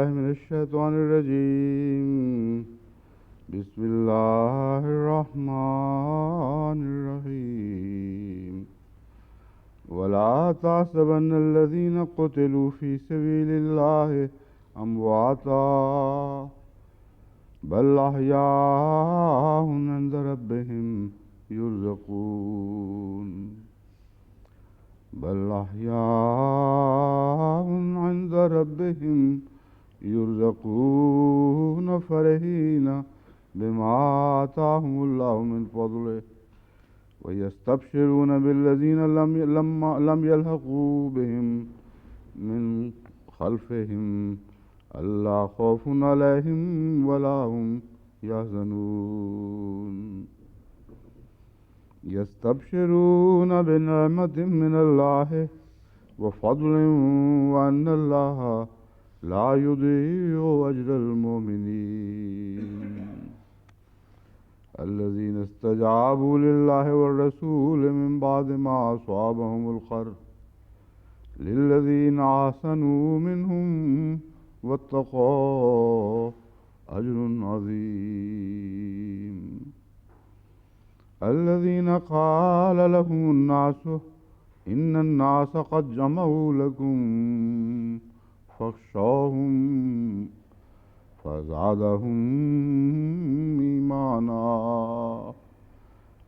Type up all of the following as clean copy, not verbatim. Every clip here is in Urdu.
من الشيطان الرجيم. بسم الله الرحمن الرحيم. ولا تحسبن الذين قتلوا في سبيل الله أمواتا بل أحياء عند ربهم يرزقون. بل أحياء عند ربهم يرزقون فرحين بما آتاهم الله من فضله ويستبشرون بالذين لم يلحقوا بهم من خلفهم ألا خوف عليهم ولا هم يحزنون. يستبشرون بنعمة من الله وفضل وأن الله لا يضيع أجر المؤمنين. الذين استجابوا لله والرسول من بعد ما أصابهم القرح للذين أحسنوا منهم واتقوا أجر عظيم. الذين قال لهم الناس إن الناس قد جمعوا لكم فاخشوهم فزادهم إيمانا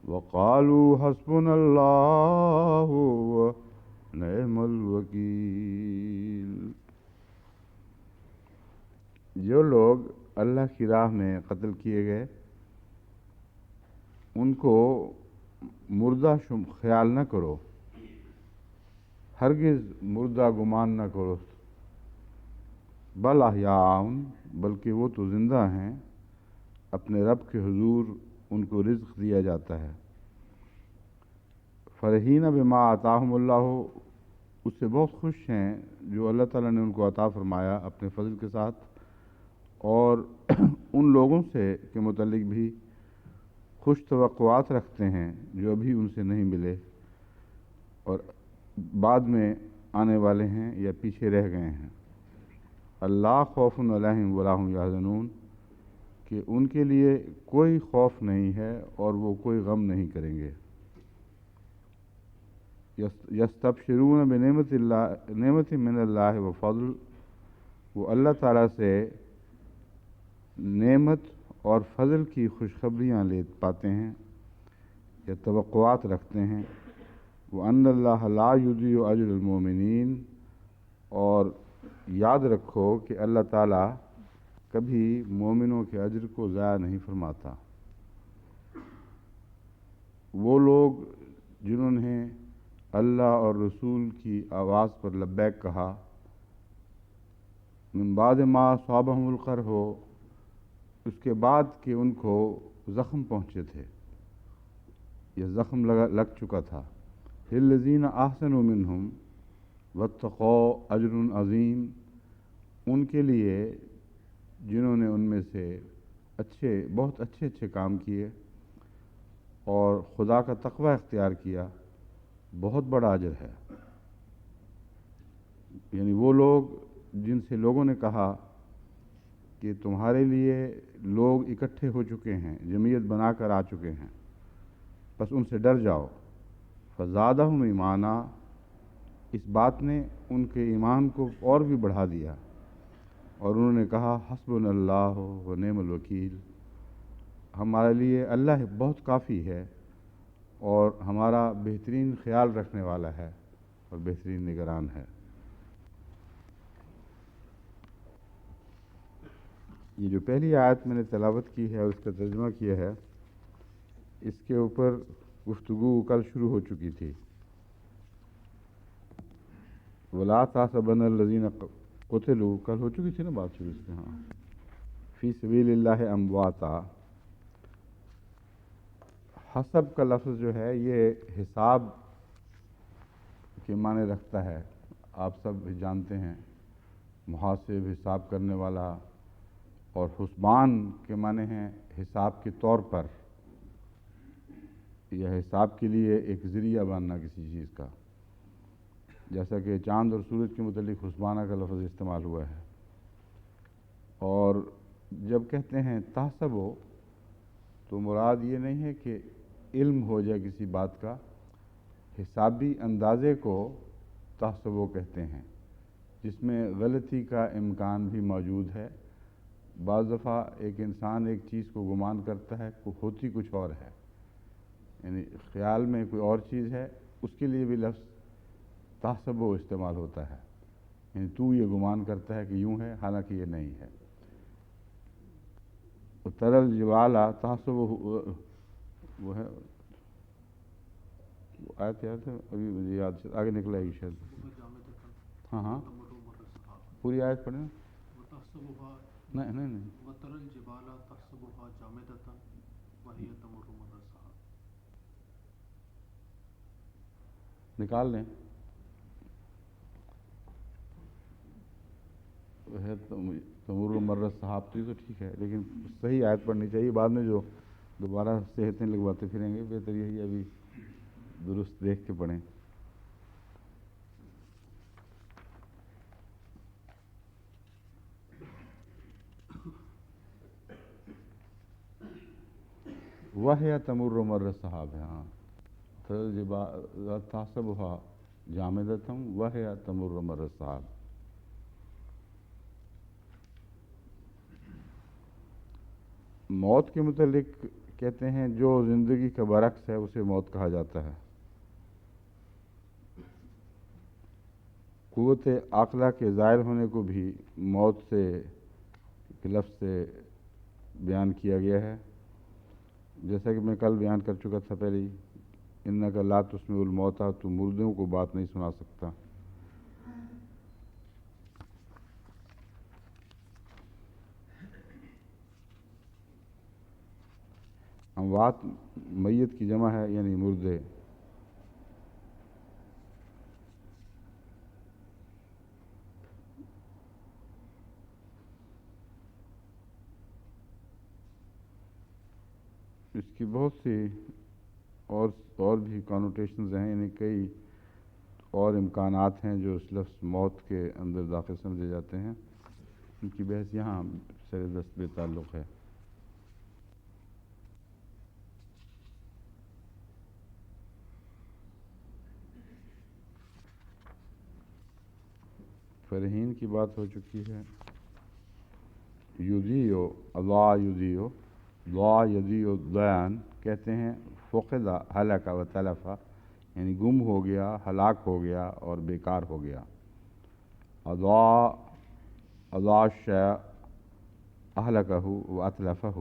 وقالوا حسبنا الله ونعم الوکیل. جو لوگ اللہ کی راہ میں قتل کیے گئے ان کو مردہ خیال نہ کرو، ہرگز مردہ گمان نہ کرو. بل احیاء، بلکہ وہ تو زندہ ہیں، اپنے رب کے حضور ان کو رزق دیا جاتا ہے. فرحین بما آتاہم اللہ، اس سے بہت خوش ہیں جو اللہ تعالیٰ نے ان کو عطا فرمایا اپنے فضل کے ساتھ، اور ان لوگوں سے کے متعلق بھی خوش توقعات رکھتے ہیں جو ابھی ان سے نہیں ملے اور بعد میں آنے والے ہیں یا پیچھے رہ گئے ہیں. اللہ خوف علیہم ولا هم یحزنون، کہ ان کے لیے کوئی خوف نہیں ہے اور وہ کوئی غم نہیں کریں گے. یستبشرون بنعمت من اللہ و فضل، وہ اللہ تعالیٰ سے نعمت اور فضل کی خوشخبریاں لے پاتے ہیں یا توقعات رکھتے ہیں. وَأَنَّ اللَّهَ لَا يُضِيعُ أَجْرَ الْمُؤْمِنِينَ، اور یاد رکھو کہ اللہ تعالیٰ کبھی مومنوں کے اجر کو ضائع نہیں فرماتا. وہ لوگ جنہوں نے اللہ اور رسول کی آواز پر لبیک کہا، من بعد ما اصابہم القرح، اس کے بعد کہ ان کو زخم پہنچے تھے یا زخم لگ چکا تھا. للذین احسنوا منہم واتقوا اجر عظیم، ان کے لیے جنہوں نے ان میں سے بہت اچھے کام کیے اور خدا کا تقوی اختیار کیا، بہت بڑا اجر ہے. یعنی وہ لوگ جن سے لوگوں نے کہا کہ تمہارے لیے لوگ اکٹھے ہو چکے ہیں، جمعیت بنا کر آ چکے ہیں، بس ان سے ڈر جاؤ. فزادہم ایمانا، اس بات نے ان کے ایمان کو اور بھی بڑھا دیا، اور انہوں نے کہا حسبنا اللہ و نعم الوکیل، ہمارے لیے اللہ بہت کافی ہے اور ہمارا بہترین خیال رکھنے والا ہے اور بہترین نگران ہے. یہ جو پہلی آیت میں نے تلاوت کی ہے اور اس کا ترجمہ کیا ہے، اس کے اوپر گفتگو کل شروع ہو چکی تھی. وَلَا تَحْسَبَنَّ الَّذِينَ قُتِلُوا، کل ہو چکی تھی نا بات شروع اس میں. ہاں، فی سبیل اللہ امواتا. حسب کا لفظ جو ہے یہ حساب کے معنی رکھتا ہے. آپ سب جانتے ہیں محاسب، حساب کرنے والا، اور حسبان کے معنی ہیں حساب کے طور پر، یا حساب کے لیے ایک ذریعہ بننا کسی چیز کا. جیسا کہ چاند اور سورج کے متعلق حسبانہ کا لفظ استعمال ہوا ہے. اور جب کہتے ہیں تحسبو تو مراد یہ نہیں ہے کہ علم ہو جائے کسی بات کا، حسابی اندازے کو تحسبو کہتے ہیں، جس میں غلطی کا امکان بھی موجود ہے۔ بعض دفعہ ایک انسان ایک چیز کو گمان کرتا ہے کہ ہوتی کچھ اور ہے، یعنی خیال میں کوئی اور چیز ہے، اس کے لیے بھی لفظ تحسبو استعمال ہوتا ہے، یعنی تو یہ گمان کرتا ہے کہ یوں ہے حالانکہ یہ نہیں ہے۔ ترل جوالا تحسبو وہ ہے، آیت یاد ہے؟ ابھی مجھے یاد آگے نکلا ہے شاید۔ ہاں ہاں پوری آیت پڑھیں۔ نہیں نہیں نہیں، نکال لیں، ہے تمر مر صحاب تو یہ تو ٹھیک ہے، لیکن صحیح آیت پڑھنی چاہیے، بعد میں جو دوبارہ صحتیں لگواتے پھریں گے، بہتر یہی ابھی درست دیکھ کے پڑھیں۔ وَهِيَ تَمُرُّ مَرَّ السَّحَابِ، ہاں تَحْسَبُهَا جَامِدَةً وَهِيَ تَمُرُّ مَرَّ السَّحَابِ۔ موت کے متعلق کہتے ہیں جو زندگی کا برعکس ہے اسے موت کہا جاتا ہے۔ قوت عاقلہ کے ظاہر ہونے کو بھی موت سے لفظ سے بیان کیا گیا ہے، جیسا کہ میں کل بیان کر چکا تھا پہلے ہی، انک لا تسمع الموتیٰ، تو مردوں کو بات نہیں سنا سکتا۔ اموات میت کی جمع ہے، یعنی مردے۔ اس کی بہت سی اور بھی کانوٹیشنز ہیں، یعنی کئی اور امکانات ہیں جو اس لفظ موت کے اندر داخل سمجھے جاتے ہیں، ان کی بحث یہاں سر دست بے تعلق ہے۔ فرحین کی بات ہو چکی ہے۔ یذیع اضاع یذیع، ضاع یضیع ضیاعًا کہتے ہیں، فقد ہلک و تلف، یعنی گم ہو گیا، ہلاک ہو گیا اور بیکار ہو گیا۔ اضاع الشیء اہلکہ و اتلفہ،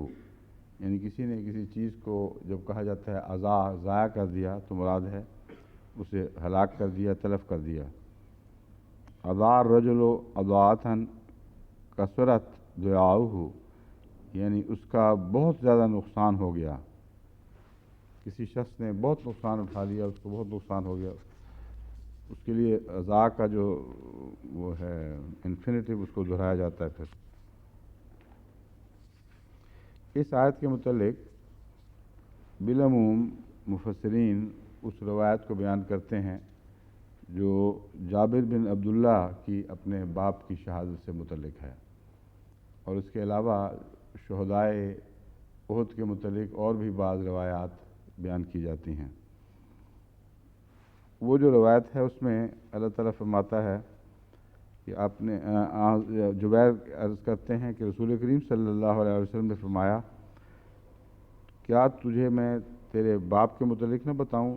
یعنی کسی نے کسی چیز کو جب کہا جاتا ہے اضاع، ضائع کر دیا، تو مراد ہے اسے ہلاک کر دیا، تلف کر دیا۔ اضاع الرجل اضاعۃ کثرت ضیاعہ، یعنی اس کا بہت زیادہ نقصان ہو گیا، کسی شخص نے بہت نقصان اٹھا لیا، اس کو بہت نقصان ہو گیا، اس کے لیے اضاع کا جو وہ ہے انفینیٹیو، اس کو دہرایا جاتا ہے۔ پھر اس آیت کے متعلق بالعموم مفسرین اس روایت کو بیان کرتے ہیں جو جابر بن عبداللہ کی اپنے باپ کی شہادت سے متعلق ہے، اور اس کے علاوہ شہدائے احد کے متعلق اور بھی بعض روایات بیان کی جاتی ہیں۔ وہ جو روایت ہے اس میں اللہ تعالیٰ فرماتا ہے کہ آپ نے جبیر عرض کرتے ہیں کہ رسول کریم صلی اللہ علیہ وسلم نے فرمایا، کیا تجھے میں تیرے باپ کے متعلق نہ بتاؤں؟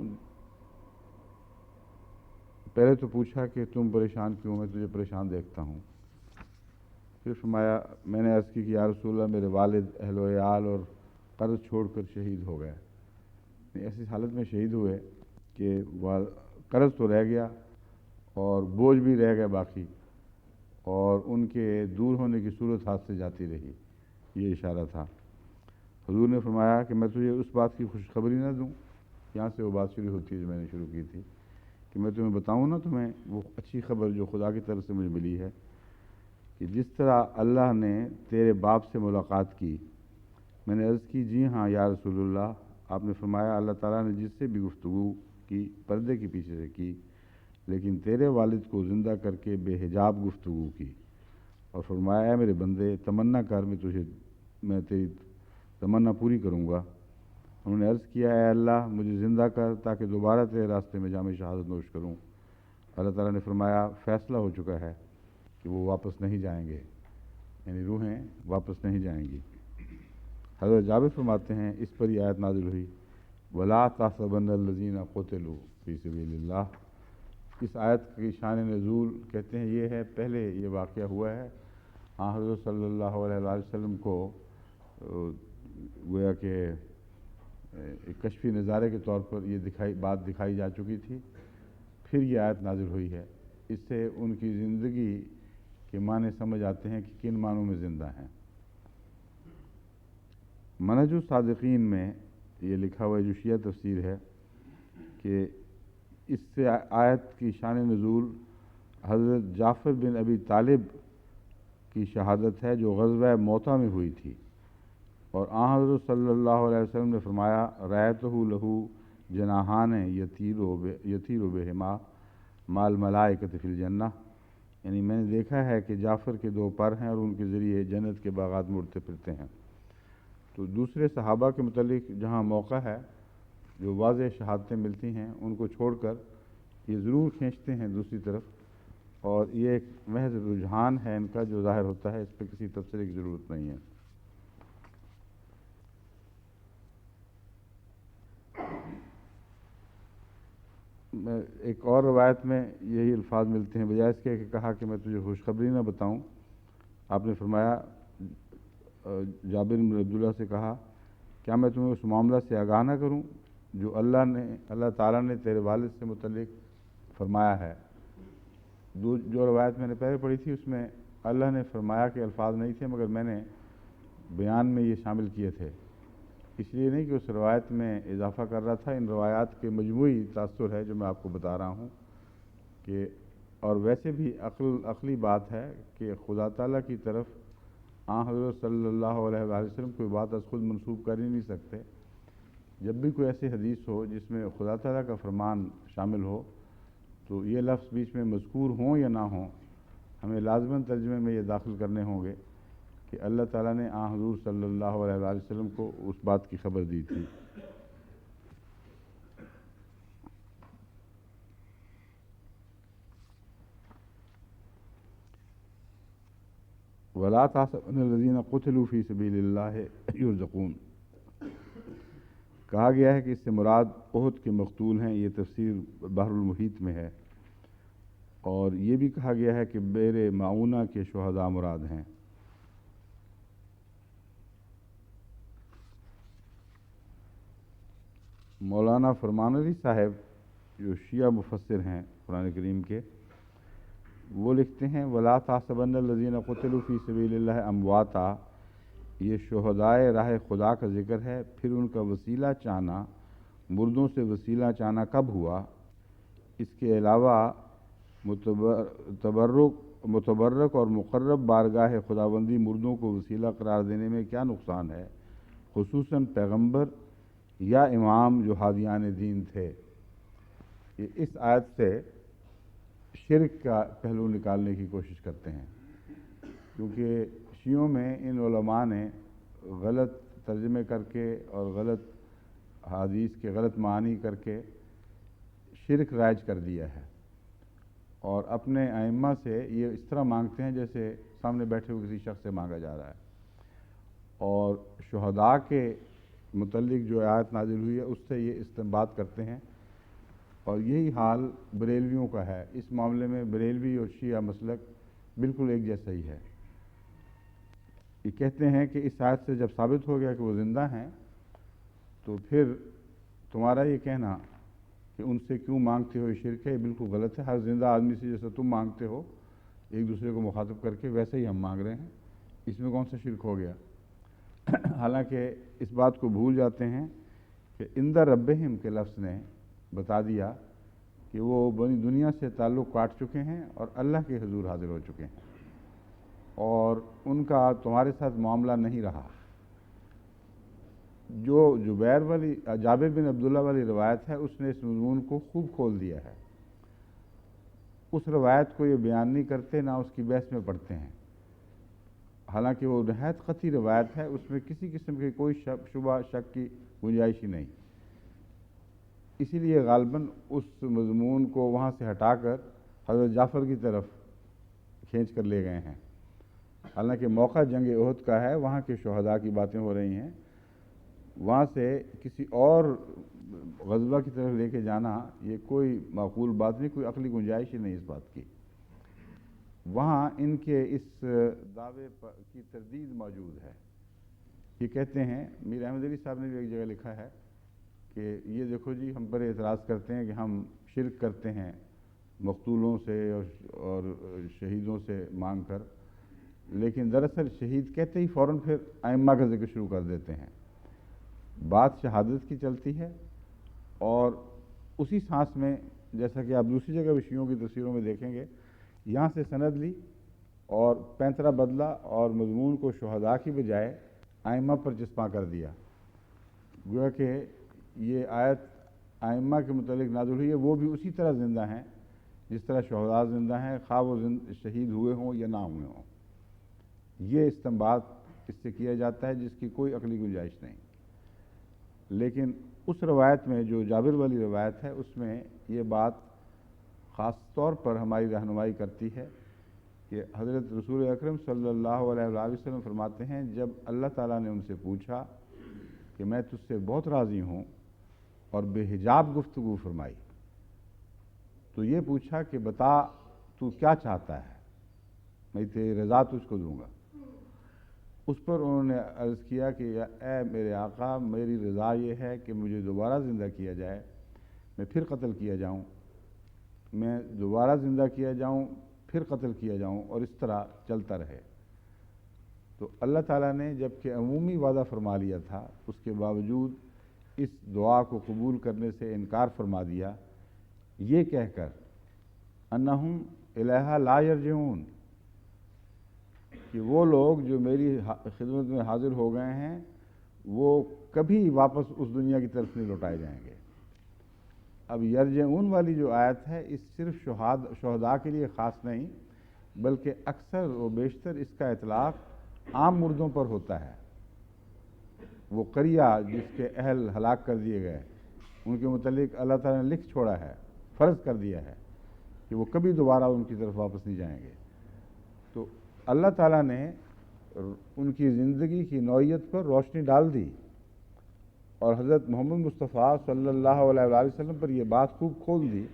پہلے تو پوچھا کہ تم پریشان کیوں، میں تجھے پریشان دیکھتا ہوں۔ پھر فرمایا، میں نے عرض کی کہ یا رسول اللہ، میرے والد، اہل و عیال اور قرض چھوڑ کر شہید ہو گئے۔ ایسی حالت میں شہید ہوئے کہ قرض تو رہ گیا اور بوجھ بھی رہ گیا باقی، اور ان کے دور ہونے کی صورت ہاتھ سے جاتی رہی، یہ اشارہ تھا۔ حضور نے فرمایا کہ میں تجھے اس بات کی خوشخبری نہ دوں، یہاں سے وہ بات شروع ہوتی ہے جو میں نے شروع کی تھی، کہ میں تمہیں بتاؤں نا تمہیں وہ اچھی خبر جو خدا کی طرف سے مجھے ملی ہے، کہ جس طرح اللہ نے تیرے باپ سے ملاقات کی۔ میں نے عرض کی، جی ہاں یا رسول اللہ۔ آپ نے فرمایا، اللہ تعالیٰ نے جس سے بھی گفتگو کی پردے کے پیچھے سے کی، لیکن تیرے والد کو زندہ کر کے بے حجاب گفتگو کی، اور فرمایا: میرے بندے تمنا کر، میں تیری تمنا پوری کروں گا۔ انہوں نے عرض کیا: اے اللہ مجھے زندہ کر تاکہ دوبارہ تیرے راستے میں جام شہادت نوش کروں۔ اللہ تعالیٰ نے فرمایا: فیصلہ ہو چکا ہے کہ وہ واپس نہیں جائیں گے، یعنی روحیں واپس نہیں جائیں گی۔ حضرت جابر فرماتے ہیں اس پر یہ آیت نازل ہوئی: وَلَا تَحْسَبَنَّ الَّذِينَ قُتِلُوا فِي سَبِيلِ اللَّهِ۔ اس آیت کی شان نزول کہتے ہیں یہ ہے، پہلے یہ واقعہ ہوا ہے، حضرت صلی اللہ علیہ وآلہ وسلم کو گویا کہ ایک کشفی نظارے کے طور پر یہ بات دکھائی جا چکی تھی، پھر یہ آیت نازل ہوئی ہے۔ اس سے ان کی زندگی کے معنی سمجھ آتے ہیں کہ کن معنوں میں زندہ ہیں۔ منہج الصادقین میں یہ لکھا ہوا جو شیعہ تفسیر ہے کہ اس سے آیت کی شان نزول حضرت جعفر بن ابی طالب کی شہادت ہے جو غزوہ موطا میں ہوئی تھی، اور حضرت صلی اللہ علیہ وسلم نے فرمایا: رأیتہ لہو جناحان یطیر بہما مال ملائکۃ فی الجنہ، یعنی میں نے دیکھا ہے کہ جعفر کے دو پر ہیں اور ان کے ذریعے جنت کے باغات مڑتے پھرتے ہیں۔ تو دوسرے صحابہ کے متعلق جہاں موقع ہے، جو واضح شہادتیں ملتی ہیں، ان کو چھوڑ کر یہ ضرور کھینچتے ہیں دوسری طرف، اور یہ ایک محض رجحان ہے ان کا جو ظاہر ہوتا ہے، اس پہ کسی تفسیر کی ضرورت نہیں ہے۔ ایک اور روایت میں یہی الفاظ ملتے ہیں، بجائے اس کے کہ کہا کہ میں تجھے خوشخبری نہ بتاؤں، آپ نے فرمایا، جابر بن عبداللہ سے کہا: کیا میں تمہیں اس معاملہ سے آگاہ نہ کروں جو اللہ تعالیٰ نے تیرے والد سے متعلق فرمایا ہے۔ جو روایت میں نے پہلے پڑھی تھی اس میں اللہ نے فرمایا کے الفاظ نہیں تھے، مگر میں نے بیان میں یہ شامل کیے تھے، اس لیے نہیں کہ اس روایت میں اضافہ کر رہا تھا، ان روایات کے مجموعی تاثر ہے جو میں آپ کو بتا رہا ہوں کہ، اور ویسے بھی عقلی بات ہے کہ خدا تعالیٰ کی طرف حضرت صلی اللہ علیہ وآلہ وسلم کوئی بات از خود منسوب کر ہی نہیں سکتے۔ جب بھی کوئی ایسی حدیث ہو جس میں خدا تعالیٰ کا فرمان شامل ہو، تو یہ لفظ بیچ میں مذکور ہوں یا نہ ہوں، ہمیں لازماً ترجمے میں یہ داخل کرنے ہوں گے کہ اللہ تعالیٰ نے حضور صلی اللہ علیہ وآلہ وسلم کو اس بات کی خبر دی تھی۔ وَلَا تَحْسَبَنَّ الَّذِينَ قُتِلُوا فِي سَبِيلِ اللَّهِ يُرْزَقُونَ، کہا گیا ہے کہ اس سے مراد احد کے مقتول ہیں، یہ تفسیر بحر المحیط میں ہے، اور یہ بھی کہا گیا ہے کہ بئر معونہ کے شہداء مراد ہیں۔ مولانا فرمان علی صاحب جو شیعہ مفسر ہیں قرآن کریم کے، وہ لکھتے ہیں: وَلَا تَحْسَبَنَّ الَّذِينَ قُتِلُوا فِي سَبِيلِ اللَّهِ أَمْوَاتًا، یہ شہدائے راہ خدا کا ذکر ہے، پھر ان کا وسیلہ چاہنا، مردوں سے وسیلہ چاہنا کب ہوا؟ اس کے علاوہ متبرک اور مقرب بارگاہ خداوندی مردوں کو وسیلہ قرار دینے میں کیا نقصان ہے، خصوصاً پیغمبر یا امام جو ہادیان دین تھے۔ یہ اس آیت سے شرک کا پہلو نکالنے کی کوشش کرتے ہیں، کیونکہ شیعوں میں ان علماء نے غلط ترجمے کر کے اور غلط حدیث کے غلط معنی کر کے شرک رائج کر دیا ہے، اور اپنے ائمہ سے یہ اس طرح مانگتے ہیں جیسے سامنے بیٹھے ہوئے کسی شخص سے مانگا جا رہا ہے، اور شہداء کے متعلق جو آیت نازل ہوئی ہے اس سے یہ استنباط کرتے ہیں، اور یہی حال بریلویوں کا ہے۔ اس معاملے میں بریلوی اور شیعہ مسلک بالکل ایک جیسا ہی ہے۔ یہ کہتے ہیں کہ اس آیت سے جب ثابت ہو گیا کہ وہ زندہ ہیں، تو پھر تمہارا یہ کہنا کہ ان سے کیوں مانگتے ہو یہ شرک ہے، یہ بالکل غلط ہے۔ ہر زندہ آدمی سے جیسا تم مانگتے ہو ایک دوسرے کو مخاطب کر کے، ویسے ہی ہم مانگ رہے ہیں، اس میں کون سا شرک ہو گیا؟ حالانکہ اس بات کو بھول جاتے ہیں کہ عند ربہم کے لفظ نے بتا دیا کہ وہ بنی دنیا سے تعلق کاٹ چکے ہیں اور اللہ کے حضور حاضر ہو چکے ہیں، اور ان کا تمہارے ساتھ معاملہ نہیں رہا۔ جو جابر بن عبداللہ والی روایت ہے، اس نے اس مضمون کو خوب کھول دیا ہے۔ اس روایت کو یہ بیان نہیں کرتے، نہ اس کی بحث میں پڑھتے ہیں، حالانکہ وہ نہایت قطعی روایت ہے، اس میں کسی قسم کی کوئی شبہ شک کی گنجائش ہی نہیں، اسی لیے غالباً اس مضمون کو وہاں سے ہٹا کر حضرت جعفر کی طرف کھینچ کر لے گئے ہیں۔ حالانکہ موقع جنگ احد کا ہے، وہاں کے شہداء کی باتیں ہو رہی ہیں، وہاں سے کسی اور غزوہ کی طرف لے کے جانا یہ کوئی معقول بات نہیں، کوئی عقلی گنجائش ہی نہیں اس بات کی۔ وہاں ان کے اس دعوے کی تردید موجود ہے۔ یہ کہتے ہیں، میر احمد علی صاحب نے بھی ایک جگہ لکھا ہے کہ یہ دیکھو جی، ہم پر اعتراض کرتے ہیں کہ ہم شرک کرتے ہیں مقتولوں سے اور شہیدوں سے مانگ کر، لیکن دراصل شہید کہتے ہی فوراً پھر ائمہ کا ذکر شروع کر دیتے ہیں۔ بات شہادت کی چلتی ہے، اور اسی سانس میں جیسا کہ آپ دوسری جگہ بھی شیعوں کی تصویروں میں دیکھیں گے، یہاں سے سند لی اور پینترا بدلا اور مضمون کو شہداء کی بجائے ائمہ پر چسپاں کر دیا، گویا کہ یہ آیت ائمہ کے متعلق نازل ہوئی ہے، وہ بھی اسی طرح زندہ ہیں جس طرح شہداء زندہ ہیں، خواہ وہ شہید ہوئے ہوں یا نہ ہوئے ہوں۔ یہ استنباط اس سے کیا جاتا ہے جس کی کوئی عقلی گنجائش نہیں۔ لیکن اس روایت میں جو جابر والی روایت ہے، اس میں یہ بات خاص طور پر ہماری رہنمائی کرتی ہے کہ حضرت رسول اکرم صلی اللہ علیہ وآلہ وسلم فرماتے ہیں، جب اللہ تعالیٰ نے ان سے پوچھا کہ میں تجھ سے بہت راضی ہوں اور بے حجاب گفتگو فرمائی، تو یہ پوچھا کہ بتا تو کیا چاہتا ہے، میں تیری رضا تجھ کو دوں گا۔ اس پر انہوں نے عرض کیا کہ اے میرے آقا، میری رضا یہ ہے کہ مجھے دوبارہ زندہ کیا جائے، میں پھر قتل کیا جاؤں، میں دوبارہ زندہ کیا جاؤں، پھر قتل کیا جاؤں، اور اس طرح چلتا رہے۔ تو اللہ تعالیٰ نے جب کہ عمومی وعدہ فرما لیا تھا، اس کے باوجود اس دعا کو قبول کرنے سے انکار فرما دیا، یہ کہہ کر انہم الیہا لا یرجعون، کہ وہ لوگ جو میری خدمت میں حاضر ہو گئے ہیں وہ کبھی واپس اس دنیا کی طرف نہیں لوٹائے جائیں گے۔ اب یرجعون والی جو آیت ہے، اس صرف شہداء کے لیے خاص نہیں، بلکہ اکثر و بیشتر اس کا اطلاق عام مردوں پر ہوتا ہے۔ وہ قریہ جس کے اہل ہلاک کر دیے گئے، ان کے متعلق اللہ تعالیٰ نے لکھ چھوڑا ہے، فرض کر دیا ہے کہ وہ کبھی دوبارہ ان کی طرف واپس نہیں جائیں گے۔ تو اللہ تعالیٰ نے ان کی زندگی کی نوعیت پر روشنی ڈال دی، اور حضرت محمد مصطفیٰ صلی اللہ علیہ وآلہ وسلم پر یہ بات خوب کھول دی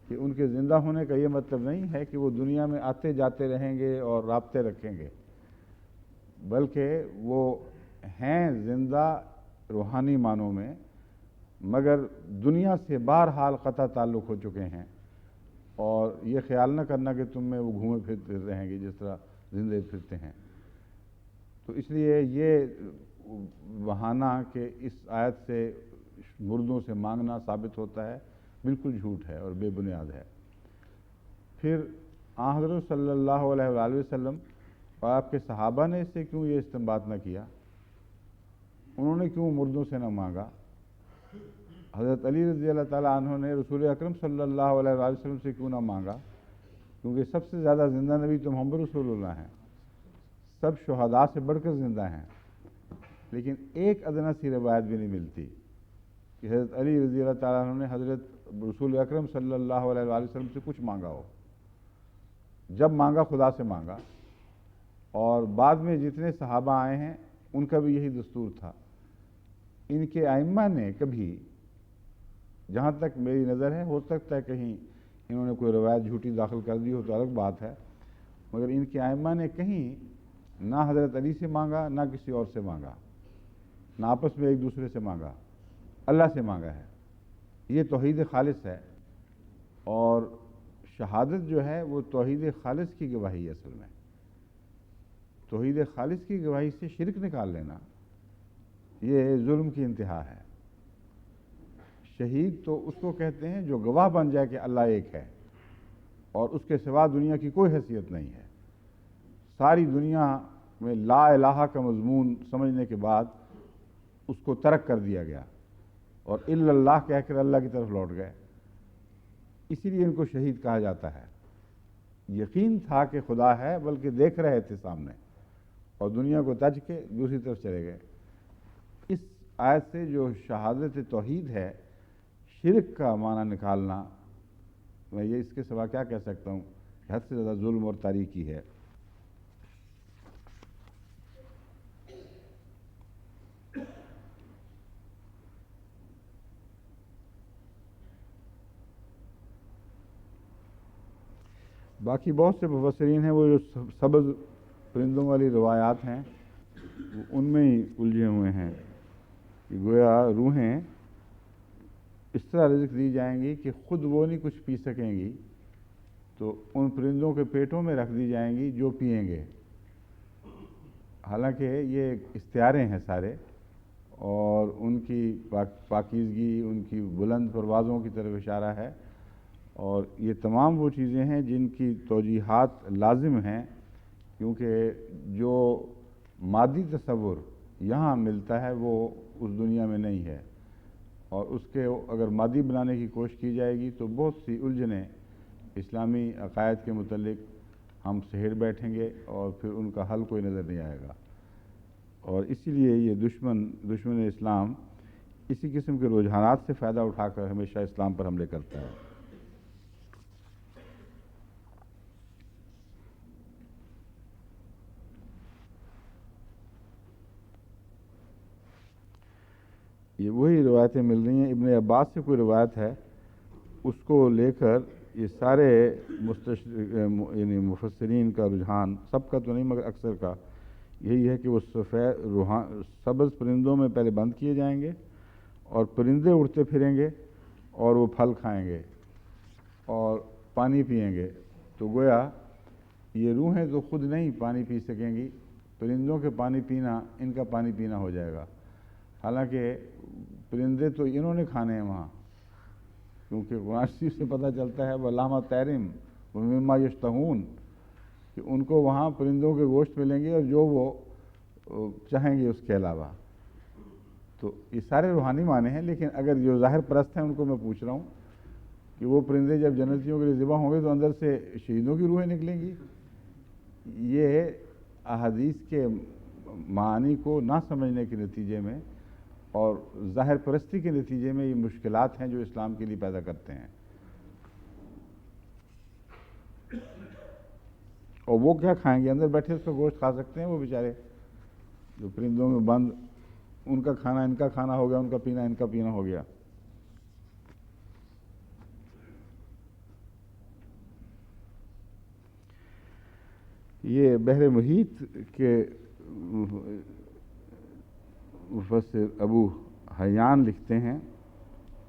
کہ ان کے زندہ ہونے کا یہ مطلب نہیں ہے کہ وہ دنیا میں آتے جاتے رہیں گے اور رابطے رکھیں گے، بلکہ وہ ہیں زندہ روحانی معنوں میں، مگر دنیا سے بہرحال قطع تعلق ہو چکے ہیں، اور یہ خیال نہ کرنا کہ تم میں وہ گھومے پھرتے رہیں گے جس طرح زندے پھرتے ہیں۔ تو اس لیے یہ بہانہ کہ اس آیت سے مردوں سے مانگنا ثابت ہوتا ہے، بالکل جھوٹ ہے اور بے بنیاد ہے۔ پھر آن حضرت صلی اللہ علیہ وآلہ وسلم اور آپ کے صحابہ نے اس سے کیوں یہ استنباط نہ کیا؟ انہوں نے کیوں مردوں سے نہ مانگا؟ حضرت علی رضی اللہ تعالیٰ عنہ نے رسول اکرم صلی اللہ علیہ وآلہ وسلم سے کیوں نہ مانگا؟ کیونکہ سب سے زیادہ زندہ نبی تو محمد رسول اللہ ہیں، سب شہداء سے بڑھ کر زندہ ہیں، لیکن ایک ادنیٰ سی روایت بھی نہیں ملتی کہ حضرت علی رضی اللہ تعالیٰ عنہ نے حضرت رسول اکرم صلی اللہ علیہ وآلہ وسلم سے کچھ مانگا ہو۔ جب مانگا خدا سے مانگا، اور بعد میں جتنے صحابہ آئے ہیں ان کا بھی یہی دستور تھا۔ ان کے ائمہ نے کبھی، جہاں تک میری نظر ہے، ہو سکتا ہے کہیں انہوں نے کوئی روایت جھوٹی داخل کر دی ہو تو الگ بات ہے، مگر ان کے ائمہ نے کہیں نہ حضرت علی سے مانگا، نہ کسی اور سے مانگا، نہ آپس میں ایک دوسرے سے مانگا، اللہ سے مانگا ہے۔ یہ توحید خالص ہے، اور شہادت جو ہے وہ توحید خالص کی گواہی ہے۔ اصل میں توحید خالص کی گواہی سے شرک نکال لینا یہ ظلم کی انتہا ہے۔ شہید تو اس کو کہتے ہیں جو گواہ بن جائے کہ اللہ ایک ہے اور اس کے سوا دنیا کی کوئی حیثیت نہیں ہے۔ ساری دنیا میں لا الہ کا مضمون سمجھنے کے بعد اس کو ترک کر دیا گیا اور الا اللہ کہہ کر اللہ کی طرف لوٹ گئے، اسی لیے ان کو شہید کہا جاتا ہے۔ یقین تھا کہ خدا ہے، بلکہ دیکھ رہے تھے سامنے، اور دنیا کو تج کے دوسری طرف چلے گئے۔ اس آیت سے جو شہادت توحید ہے، شرک کا معنی نکالنا، میں یہ اس کے سوا کیا کہہ سکتا ہوں، حد سے زیادہ ظلم اور تاریکی ہے۔ باقی بہت سے مفسرین ہیں وہ جو سبز پرندوں والی روایات ہیں ان میں ہی الجھے ہوئے ہیں کہ گویا روحیں اس طرح رزق دی جائیں گی کہ خود وہ نہیں کچھ پی سکیں گی، تو ان پرندوں کے پیٹوں میں رکھ دی جائیں گی جو پئیں گے۔ حالانکہ یہ اختیاریں ہیں سارے، اور ان کی پاکیزگی، ان کی بلند پروازوں کی طرف اشارہ ہے، اور یہ تمام وہ چیزیں ہیں جن کی توجیحات لازم ہیں، کیونکہ جو مادی تصور یہاں ملتا ہے وہ اس دنیا میں نہیں ہے، اور اس کے اگر مادی بنانے کی کوشش کی جائے گی تو بہت سی الجھنیں اسلامی عقائد کے متعلق ہم سہیڑ بیٹھیں گے اور پھر ان کا حل کوئی نظر نہیں آئے گا۔ اور اسی لیے یہ دشمن اسلام اسی قسم کے رجحانات سے فائدہ اٹھا کر ہمیشہ اسلام پر حملے کرتا ہے۔ یہ وہی روایتیں مل رہی ہیں۔ ابن عباس سے کوئی روایت ہے، اس کو لے کر یہ سارے یعنی مفسرین کا رجحان، سب کا تو نہیں مگر اکثر کا، یہی ہے کہ وہ سبز پرندوں میں پہلے بند کیے جائیں گے، اور پرندے اڑتے پھریں گے اور وہ پھل کھائیں گے اور پانی پئیں گے۔ تو گویا یہ روحیں تو خود نہیں پانی پی سکیں گی، پرندوں کے پانی پینا ان کا پانی پینا ہو جائے گا۔ حالانکہ پرندے تو انہوں نے کھانے ہیں وہاں، کیونکہ قرآن شریف سے پتہ چلتا ہے وَلَحْمَ طَیْرٍ وَمِمَّا یشتہون، کہ ان کو وہاں پرندوں کے گوشت ملیں گے اور جو وہ چاہیں گے اس کے علاوہ۔ تو یہ سارے روحانی معنی ہیں، لیکن اگر جو ظاہر پرست ہیں ان کو میں پوچھ رہا ہوں کہ وہ پرندے جب جنتیوں کے لیے ذبح ہوں گے تو اندر سے شہیدوں کی روحیں نکلیں گی؟ یہ احادیث کے معانی کو نہ سمجھنے کے نتیجے میں اور ظاہر پرستی کے نتیجے میں یہ مشکلات ہیں جو اسلام کے لیے پیدا کرتے ہیں۔ اور وہ کیا کھائیں گے؟ اندر بیٹھے اس کا گوشت کھا سکتے ہیں وہ بیچارے جو پرندوں میں بند، ان کا کھانا ان کا کھانا ہو گیا، ان کا پینا ان کا پینا ہو گیا۔ یہ بحر محیط کے مفسر ابو حیان لکھتے ہیں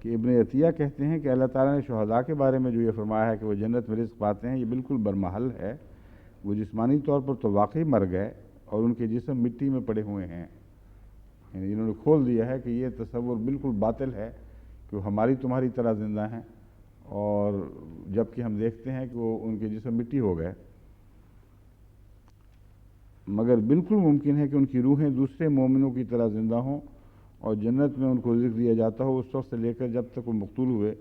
کہ ابن عطیہ کہتے ہیں کہ اللہ تعالیٰ نے شہداء کے بارے میں جو یہ فرمایا ہے کہ وہ جنت میں رزق پاتے ہیں، یہ بالکل برمحل ہے۔ وہ جسمانی طور پر تو واقعی مر گئے اور ان کے جسم مٹی میں پڑے ہوئے ہیں، یعنی انہوں نے کھول دیا ہے کہ یہ تصور بالکل باطل ہے کہ وہ ہماری تمہاری طرح زندہ ہیں، اور جب کہ ہم دیکھتے ہیں کہ وہ ان کے جسم مٹی ہو گئے۔ مگر بالکل ممکن ہے کہ ان کی روحیں دوسرے مومنوں کی طرح زندہ ہوں، اور جنت میں ان کو رزق دیا جاتا ہو اس وقت سے لے کر جب تک وہ مقتول ہوئے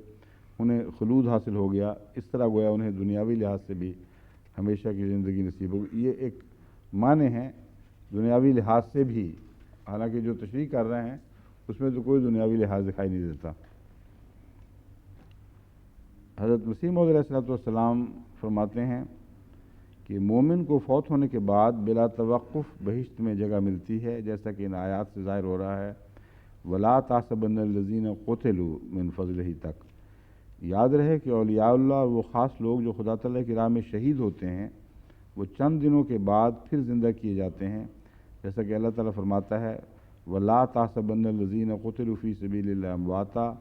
انہیں خلود حاصل ہو گیا۔ اس طرح گویا انہیں دنیاوی لحاظ سے بھی ہمیشہ کی زندگی نصیب ہوگی۔ یہ ایک معنی ہیں دنیاوی لحاظ سے بھی، حالانکہ جو تشریح کر رہے ہیں اس میں تو کوئی دنیاوی لحاظ دکھائی نہیں دیتا۔ حضرت مسیح موعود علیہ السلام فرماتے ہیں کہ مومن کو فوت ہونے کے بعد بلا توقف بہشت میں جگہ ملتی ہے، جیسا کہ ان آیات سے ظاہر ہو رہا ہے وَلَا تَحْسَبَنَّ الَّذِينَ قُتِلُوا مِنْ فَضْلِهِ تک۔ یاد رہے کہ اولیاء اللہ اور وہ خاص لوگ جو خدا تعالیٰ کی راہ میں شہید ہوتے ہیں وہ چند دنوں کے بعد پھر زندہ کیے جاتے ہیں، جیسا کہ اللہ تعالیٰ فرماتا ہے وَلَا تَحْسَبَنَّ الَّذِينَ قُتِلُوا فِي سَبِيلِ اللَّهِ أَمْوَاتًا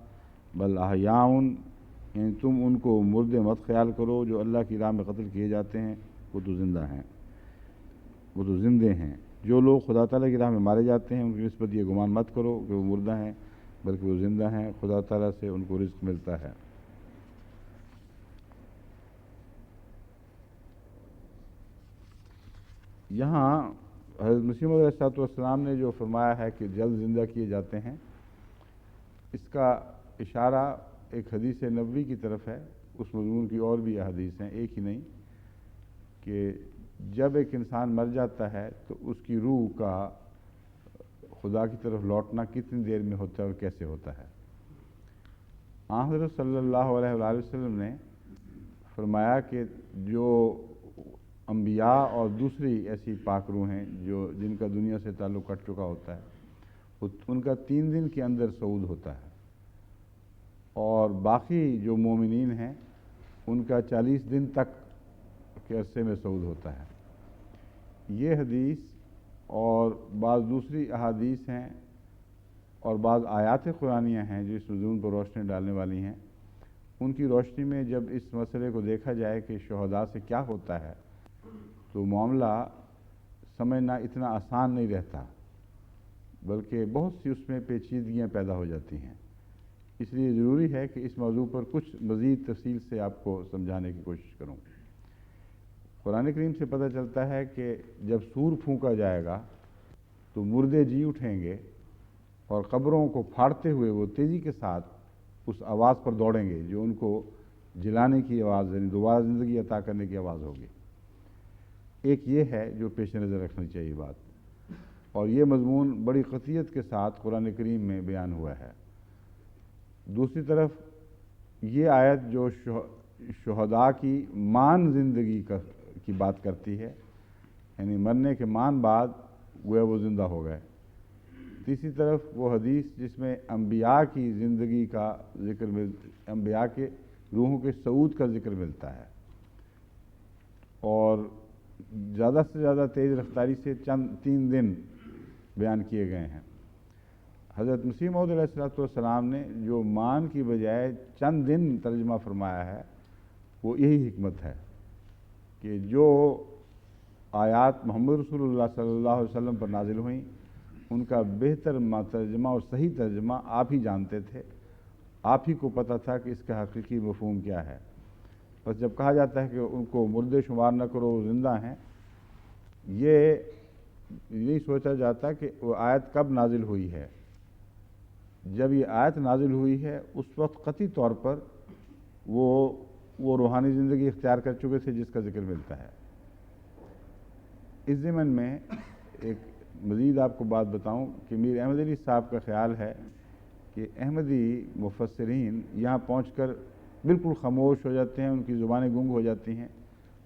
بَلْ أَحْيَاءٌ، یعنی تم ان کو مردے مت خیال کرو جو اللہ کی راہ میں قتل کیے جاتے ہیں، وہ تو زندہ ہیں، وہ تو زندے ہیں۔ جو لوگ خدا تعالیٰ کی راہ میں مارے جاتے ہیں ان کی نسبت یہ گمان مت کرو کہ وہ مردہ ہیں، بلکہ وہ زندہ ہیں، خدا تعالیٰ سے ان کو رزق ملتا ہے۔ یہاں حضرت مسیح موعود علیہ السلام نے جو فرمایا ہے کہ جلد زندہ کیے جاتے ہیں، اس کا اشارہ ایک حدیث نبوی کی طرف ہے۔ اس مضمون کی اور بھی احادیث ہیں، ایک ہی نہیں، کہ جب ایک انسان مر جاتا ہے تو اس کی روح کا خدا کی طرف لوٹنا کتنی دیر میں ہوتا ہے اور کیسے ہوتا ہے؟ حضرت صلی اللہ علیہ وآلہ وسلم نے فرمایا کہ جو انبیاء اور دوسری ایسی پاک روح ہیں جن کا دنیا سے تعلق کٹ چکا ہوتا ہے، ان کا 3 دن کے اندر صعود ہوتا ہے، اور باقی جو مومنین ہیں ان کا 40 دن تک کے عرصے میں صعود ہوتا ہے۔ یہ حدیث اور بعض دوسری احادیث ہیں اور بعض آیات قرآنیہ ہیں جو اس مضمون پر روشنی ڈالنے والی ہیں، ان کی روشنی میں جب اس مسئلے کو دیکھا جائے کہ شہداء سے کیا ہوتا ہے تو معاملہ سمجھنا اتنا آسان نہیں رہتا، بلکہ بہت سی اس میں پیچیدگیاں پیدا ہو جاتی ہیں۔ اس لیے ضروری ہے کہ اس موضوع پر کچھ مزید تفصیل سے آپ کو سمجھانے کی کوشش کروں۔ قرآن کریم سے پتہ چلتا ہے کہ جب سور پھونکا جائے گا تو مردے جی اٹھیں گے اور قبروں کو پھاڑتے ہوئے وہ تیزی کے ساتھ اس آواز پر دوڑیں گے جو ان کو جلانے کی آواز، یعنی دوبارہ زندگی عطا کرنے کی آواز ہوگی۔ ایک یہ ہے جو پیش نظر رکھنی چاہیے بات، اور یہ مضمون بڑی قطعیت کے ساتھ قرآن کریم میں بیان ہوا ہے۔ دوسری طرف یہ آیت جو شہداء کی مان زندگی کی بات کرتی ہے، یعنی مرنے کے مان بعد گویا وہ زندہ ہو گئے۔ تیسری طرف وہ حدیث جس میں انبیاء کی زندگی کا ذکر انبیاء کے روحوں کے صعود کا ذکر ملتا ہے، اور زیادہ سے زیادہ تیز رفتاری سے 3 دن بیان کیے گئے ہیں۔ حضرت مسیح موعود علیہ السلام نے جو مان کی بجائے چند دن ترجمہ فرمایا ہے، وہ یہی حکمت ہے کہ جو آیات محمد رسول اللہ صلی اللہ علیہ وسلم پر نازل ہوئیں ان کا بہتر ترجمہ اور صحیح ترجمہ آپ ہی جانتے تھے، آپ ہی کو پتہ تھا کہ اس کا حقیقی مفہوم کیا ہے۔ بس جب کہا جاتا ہے کہ ان کو مردے شمار نہ کرو، وہ زندہ ہیں، یہ نہیں سوچا جاتا کہ وہ آیت کب نازل ہوئی ہے۔ جب یہ آیت نازل ہوئی ہے اس وقت قطعی طور پر وہ روحانی زندگی اختیار کر چکے تھے جس کا ذکر ملتا ہے۔ اس ضمن میں ایک مزید آپ کو بات بتاؤں کہ میر احمد علی صاحب کا خیال ہے کہ احمدی مفسرین یہاں پہنچ کر بالکل خاموش ہو جاتے ہیں، ان کی زبانیں گنگ ہو جاتی ہیں،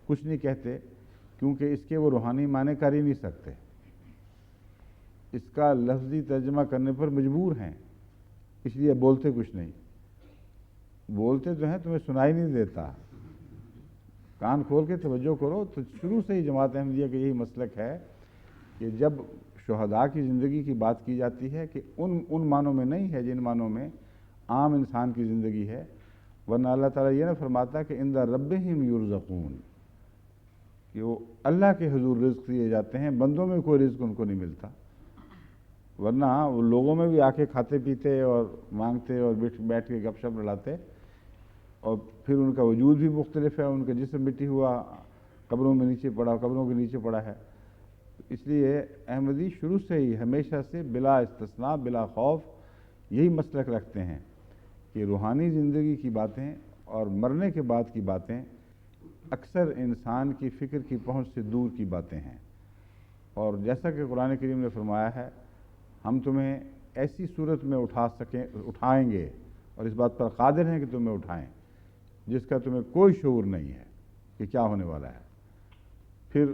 کچھ نہیں کہتے، کیونکہ اس کے وہ روحانی معنی کر ہی نہیں سکتے، اس کا لفظی ترجمہ کرنے پر مجبور ہیں، اس لیے بولتے کچھ نہیں۔ بولتے تو ہیں، تمہیں سنائی نہیں دیتا، کان کھول کے توجہ کرو۔ تو شروع سے ہی جماعت احمدیہ کا یہی مسلک ہے کہ جب شہداء کی زندگی کی بات کی جاتی ہے کہ ان معنوں میں نہیں ہے جن معنوں میں عام انسان کی زندگی ہے، ورنہ اللہ تعالیٰ یہ نہ فرماتا کہ عند ربہم یرزقون، کہ وہ اللہ کے حضور رزق دیے جاتے ہیں، بندوں میں کوئی رزق ان کو نہیں ملتا، ورنہ وہ لوگوں میں بھی آ کے کھاتے پیتے اور مانگتے اور بیٹھ کے گپ شپ لڑاتے، اور پھر ان کا وجود بھی مختلف ہے، ان کا جسم مٹی ہوا قبروں میں نیچے پڑا، قبروں کے نیچے پڑا ہے۔ اس لیے احمدی شروع سے ہی ہمیشہ سے بلا استثناء بلا خوف یہی مسلک رکھتے ہیں کہ روحانی زندگی کی باتیں اور مرنے کے بعد کی باتیں اکثر انسان کی فکر کی پہنچ سے دور کی باتیں ہیں، اور جیسا کہ قرآن کریم نے فرمایا ہے ہم تمہیں ایسی صورت میں اٹھائیں گے اور اس بات پر قادر ہیں کہ تمہیں اٹھائیں جس کا تمہیں کوئی شعور نہیں ہے کہ کیا ہونے والا ہے۔ پھر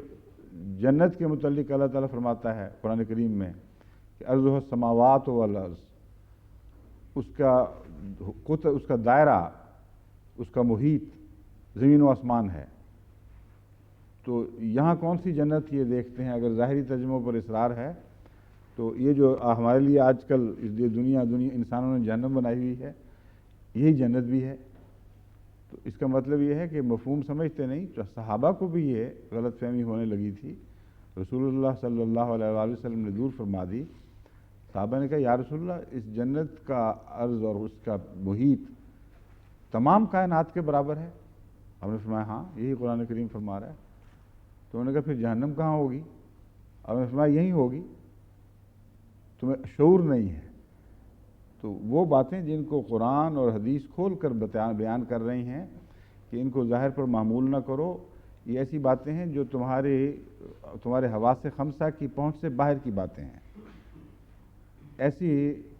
جنت کے متعلق اللہ تعالیٰ فرماتا ہے قرآن کریم میں کہ ارضها السماوات والارض، اس کا دائرہ، اس کا محیط زمین و آسمان ہے۔ تو یہاں کون سی جنت یہ دیکھتے ہیں، اگر ظاہری ترجموں پر اصرار ہے تو یہ جو ہمارے لیے آج کل دنیا انسانوں نے جہنم بنائی ہوئی ہے، یہی جنت بھی ہے۔ تو اس کا مطلب یہ ہے کہ مفہوم سمجھتے نہیں، تو صحابہ کو بھی یہ غلط فہمی ہونے لگی تھی۔ رسول اللہ صلی اللہ علیہ وآلہ وسلم نے دور فرما دی، صحابہ نے کہا یا رسول اللہ اس جنت کا عرض اور اس کا محیط تمام کائنات کے برابر ہے؟ ہم نے فرمایا ہاں، یہی قرآن کریم فرما رہا ہے۔ تو انہوں نے کہا پھر جہنم کہاں ہوگی؟ ہم نے فرمایا یہیں ہوگی، تمہیں شعور نہیں ہے۔ تو وہ باتیں جن کو قرآن اور حدیث کھول کر بیان کر رہی ہیں کہ ان کو ظاہر پر معمول نہ کرو، یہ ایسی باتیں ہیں جو تمہارے حواس خمسہ کی پہنچ سے باہر کی باتیں ہیں. ایسی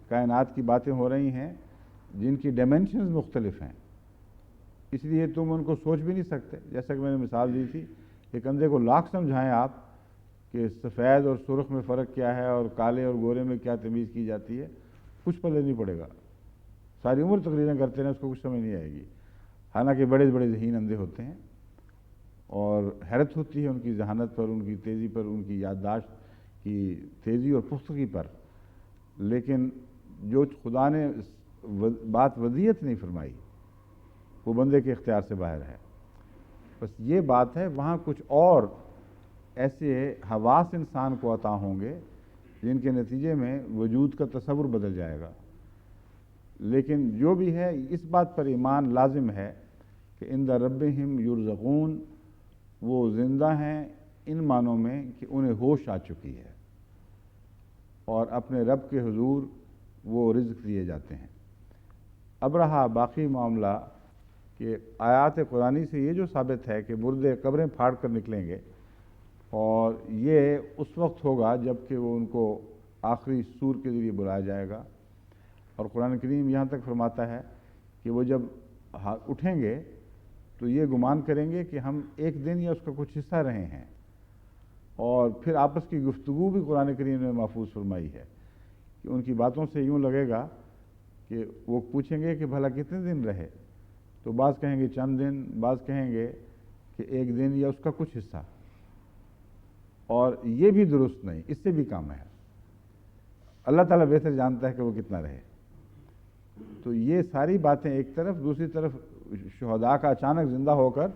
کائنات کی باتیں ہو رہی ہیں جن کی ڈائمینشنز مختلف ہیں، اس لیے تم ان کو سوچ بھی نہیں سکتے. جیسا کہ میں نے مثال دی تھی، ایک اندھے کو لاکھ سمجھائیں آپ کہ سفید اور سرخ میں فرق کیا ہے اور کالے اور گورے میں کیا تمیز کی جاتی ہے، کچھ پتہ نہیں پڑے گا. ساری عمر تقریریں کرتے ہیں، اس کو کچھ سمجھ نہیں آئے گی. حالانکہ بڑے بڑے ذہین اندھے ہوتے ہیں اور حیرت ہوتی ہے ان کی ذہانت پر، ان کی تیزی پر، ان کی یادداشت کی تیزی اور پختگی پر. لیکن جو خدا نے بات ودیت نہیں فرمائی وہ بندے کے اختیار سے باہر ہے. بس یہ بات ہے، وہاں کچھ اور ایسے حواس انسان کو عطا ہوں گے جن کے نتیجے میں وجود کا تصور بدل جائے گا. لیکن جو بھی ہے، اس بات پر ایمان لازم ہے کہ عند ربہم یرزقون، وہ زندہ ہیں ان معنوں میں کہ انہیں ہوش آ چکی ہے اور اپنے رب کے حضور وہ رزق دیے جاتے ہیں. اب رہا باقی معاملہ کہ آیات قرآنی سے یہ جو ثابت ہے کہ مردے قبریں پھاڑ کر نکلیں گے، اور یہ اس وقت ہوگا جب کہ وہ ان کو آخری سور کے ذریعے بلایا جائے گا. اور قرآن کریم یہاں تک فرماتا ہے کہ وہ جب اٹھیں گے تو یہ گمان کریں گے کہ ہم ایک دن یا اس کا کچھ حصہ رہے ہیں. اور پھر آپس کی گفتگو بھی قرآن کریم نے محفوظ فرمائی ہے کہ ان کی باتوں سے یوں لگے گا کہ وہ پوچھیں گے کہ بھلا کتنے دن رہے، تو بعض کہیں گے چند دن، بعض کہیں گے کہ ایک دن یا اس کا کچھ حصہ. اور یہ بھی درست نہیں، اس سے بھی کم ہے. اللہ تعالیٰ بہتر جانتا ہے کہ وہ کتنا رہے. تو یہ ساری باتیں ایک طرف، دوسری طرف شہداء کا اچانک زندہ ہو کر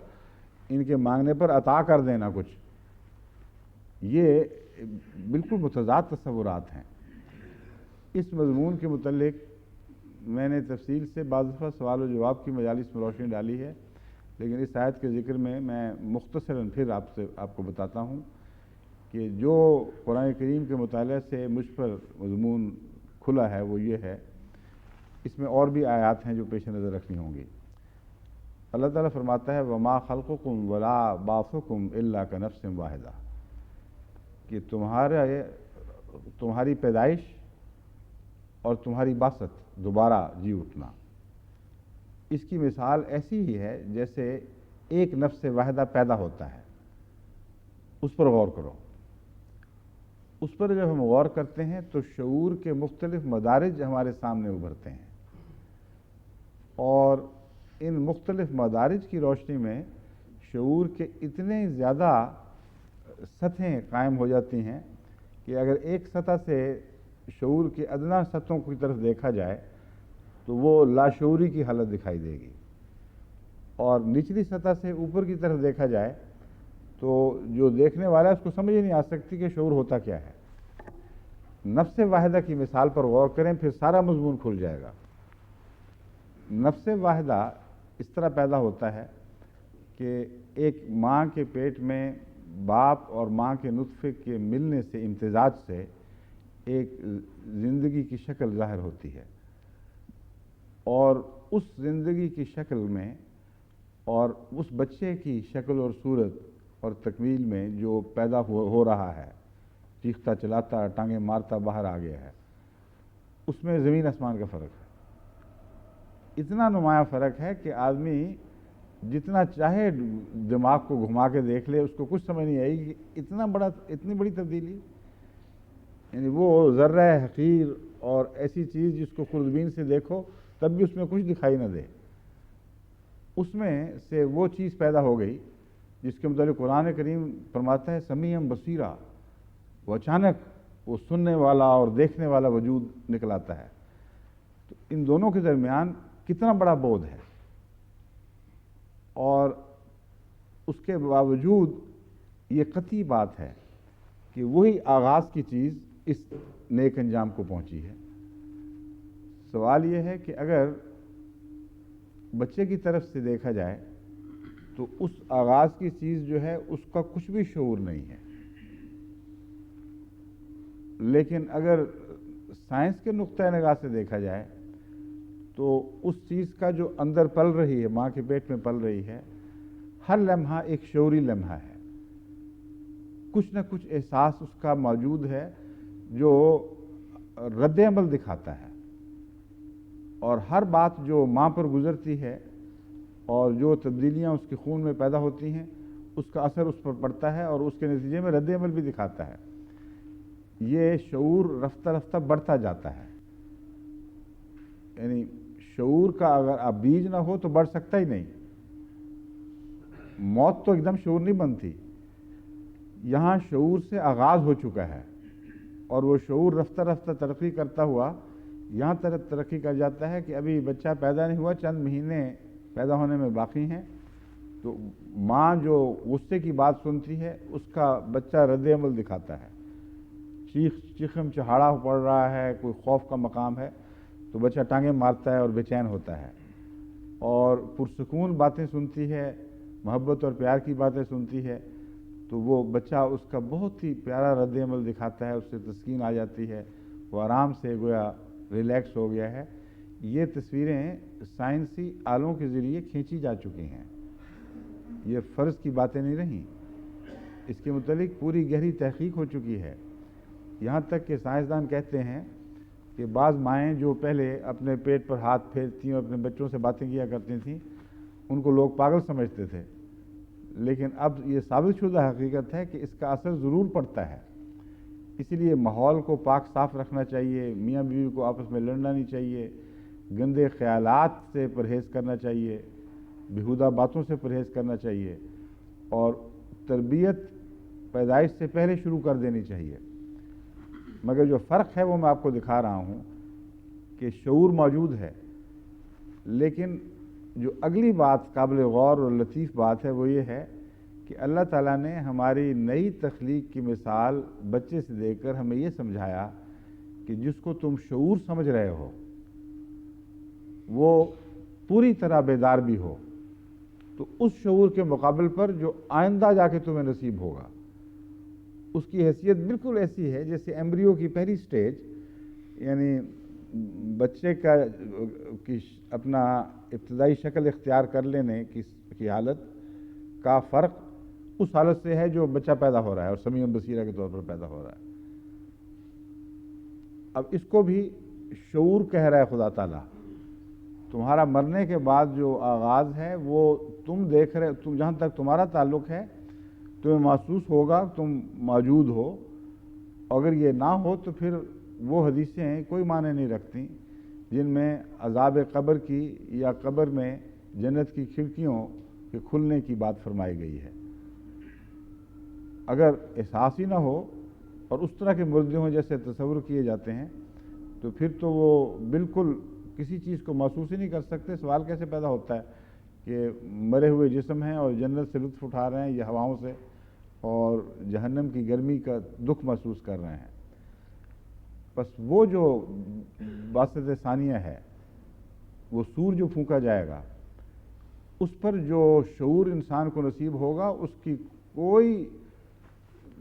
ان کے مانگنے پر عطا کر دینا کچھ، یہ بالکل متضاد تصورات ہیں. اس مضمون کے متعلق میں نے تفصیل سے بعض دفعہ سوال و جواب کی مجالس میں روشنی ڈالی ہے، لیکن اس آیت کے ذکر میں مختصراً پھر آپ کو بتاتا ہوں کہ جو قرآن کریم کے مطالعہ سے مجھ پر مضمون کھلا ہے وہ یہ ہے. اس میں اور بھی آیات ہیں جو پیش نظر رکھنی ہوں گی. اللہ تعالیٰ فرماتا ہے وما خلقکم ولا بعثکم الا کنفس واحدہ، کہ تمہاری پیدائش اور تمہاری بعثت، دوبارہ جی اٹھنا، اس کی مثال ایسی ہی ہے جیسے ایک نفس واحدہ پیدا ہوتا ہے. اس پر غور کرو. اس پر جب ہم غور کرتے ہیں تو شعور کے مختلف مدارج ہمارے سامنے ابھرتے ہیں، اور ان مختلف مدارج کی روشنی میں شعور کے اتنے زیادہ سطحیں قائم ہو جاتی ہیں کہ اگر ایک سطح سے شعور کی ادنا سطحوں کی طرف دیکھا جائے تو وہ لاشعوری کی حالت دکھائی دے گی، اور نچلی سطح سے اوپر کی طرف دیکھا جائے تو جو دیکھنے والا ہے اس کو سمجھ ہی نہیں آ سکتی کہ شعور ہوتا کیا ہے. نفس واحدہ کی مثال پر غور کریں، پھر سارا مضمون کھل جائے گا. نفس واحدہ اس طرح پیدا ہوتا ہے کہ ایک ماں کے پیٹ میں باپ اور ماں کے نطفے کے ملنے سے، امتزاج سے ایک زندگی کی شکل ظاہر ہوتی ہے، اور اس زندگی کی شکل میں اور اس بچے کی شکل اور صورت اور تکمیل میں جو پیدا ہو رہا ہے، چیختا چلاتا ٹانگیں مارتا باہر آ گیا ہے، اس میں زمین آسمان کا فرق ہے. اتنا نمایاں فرق ہے کہ آدمی جتنا چاہے دماغ کو گھما کے دیکھ لے اس کو کچھ سمجھ نہیں آئے گی کہ اتنی بڑی تبدیلی. یعنی وہ ذرہ حقیر اور ایسی چیز جس کو خوردبین سے دیکھو تب بھی اس میں کچھ دکھائی نہ دے، اس میں سے وہ چیز پیدا ہو گئی جس کے متعلق قرآن کریم فرماتا ہے سمیعًا بصیرا. وہ اچانک وہ سننے والا اور دیکھنے والا وجود نکل آتا ہے. تو ان دونوں کے درمیان کتنا بڑا بعد ہے، اور اس کے باوجود یہ قطعی بات ہے کہ وہی آغاز کی چیز اس نیک انجام کو پہنچی ہے. سوال یہ ہے کہ اگر بچے کی طرف سے دیکھا جائے تو اس آغاز کی چیز جو ہے اس کا کچھ بھی شعور نہیں ہے، لیکن اگر سائنس کے نقطۂ نگاہ سے دیکھا جائے تو اس چیز کا جو اندر پل رہی ہے، ماں کے پیٹ میں پل رہی ہے، ہر لمحہ ایک شعوری لمحہ ہے، کچھ نہ کچھ احساس اس کا موجود ہے جو رد عمل دکھاتا ہے، اور ہر بات جو ماں پر گزرتی ہے اور جو تبدیلیاں اس کے خون میں پیدا ہوتی ہیں اس کا اثر اس پر پڑتا ہے اور اس کے نتیجے میں رد عمل بھی دکھاتا ہے۔ یہ شعور رفتہ رفتہ بڑھتا جاتا ہے، یعنی شعور کا اگر اب بیج نہ ہو تو بڑھ سکتا ہی نہیں۔ موت تو ایک دم شعور نہیں بنتی، یہاں شعور سے آغاز ہو چکا ہے اور وہ شعور رفتہ رفتہ ترقی کرتا ہوا یہاں ترقی کر جاتا ہے کہ ابھی بچہ پیدا نہیں ہوا، چند مہینے پیدا ہونے میں باقی ہیں، تو ماں جو غصے کی بات سنتی ہے اس کا بچہ رد عمل دکھاتا ہے، چیخم چہاڑا پڑ رہا ہے، کوئی خوف کا مقام ہے تو بچہ ٹانگیں مارتا ہے اور بے چین ہوتا ہے، اور پرسکون باتیں سنتی ہے، محبت اور پیار کی باتیں سنتی ہے تو وہ بچہ اس کا بہت ہی پیارا رد عمل دکھاتا ہے، اس سے تسکین آ جاتی ہے، وہ آرام سے گویا ریلیکس ہو گیا ہے۔ یہ تصویریں سائنسی آلوں کے ذریعے کھینچی جا چکی ہیں، یہ فرض کی باتیں نہیں رہیں، اس کے متعلق پوری گہری تحقیق ہو چکی ہے، یہاں تک کہ سائنسدان کہتے ہیں کہ بعض مائیں جو پہلے اپنے پیٹ پر ہاتھ پھیرتی اور اپنے بچوں سے باتیں کیا کرتی تھیں ان کو لوگ پاگل سمجھتے تھے، لیکن اب یہ ثابت شدہ حقیقت ہے کہ اس کا اثر ضرور پڑتا ہے۔ اسی لیے ماحول کو پاک صاف رکھنا چاہیے، میاں بیوی کو آپس میں لڑنا نہیں چاہیے، گندے خیالات سے پرہیز کرنا چاہیے، بیہودہ باتوں سے پرہیز کرنا چاہیے، اور تربیت پیدائش سے پہلے شروع کر دینی چاہیے۔ مگر جو فرق ہے وہ میں آپ کو دکھا رہا ہوں کہ شعور موجود ہے، لیکن جو اگلی بات قابل غور اور لطیف بات ہے وہ یہ ہے کہ اللہ تعالیٰ نے ہماری نئی تخلیق کی مثال بچے سے دے کر ہمیں یہ سمجھایا کہ جس کو تم شعور سمجھ رہے ہو وہ پوری طرح بیدار بھی ہو، تو اس شعور کے مقابل پر جو آئندہ جا کے تمہیں نصیب ہوگا اس کی حیثیت بالکل ایسی ہے جیسے ایمبریو کی پہلی سٹیج، یعنی بچے کا اپنا ابتدائی شکل اختیار کر لینے کی حالت کا فرق اس حالت سے ہے جو بچہ پیدا ہو رہا ہے اور سمیع بصیرہ کے طور پر پیدا ہو رہا ہے۔ اب اس کو بھی شعور کہہ رہا ہے خدا تعالیٰ، تمہارا مرنے کے بعد جو آغاز ہے وہ تم دیکھ رہے، تم جہاں تک تمہارا تعلق ہے تمہیں محسوس ہوگا تم موجود ہو، اگر یہ نہ ہو تو پھر وہ حدیثیں کوئی معنی نہیں رکھتی جن میں عذاب قبر کی یا قبر میں جنت کی کھڑکیوں کے کھلنے کی بات فرمائی گئی ہے۔ اگر احساس ہی نہ ہو اور اس طرح کے مردے ہوں جیسے تصور کیے جاتے ہیں تو پھر تو وہ بالکل کسی چیز کو محسوس ہی نہیں کر سکتے۔ سوال کیسے پیدا ہوتا ہے کہ مرے ہوئے جسم ہیں اور جنت سے لطف اٹھا رہے ہیں یہ ہواؤں سے، اور جہنم کی گرمی کا دکھ محسوس کر رہے ہیں۔ بس وہ جو باسط ثانیہ ہے، وہ سور جو پھونکا جائے گا اس پر جو شعور انسان کو نصیب ہوگا اس کی کوئی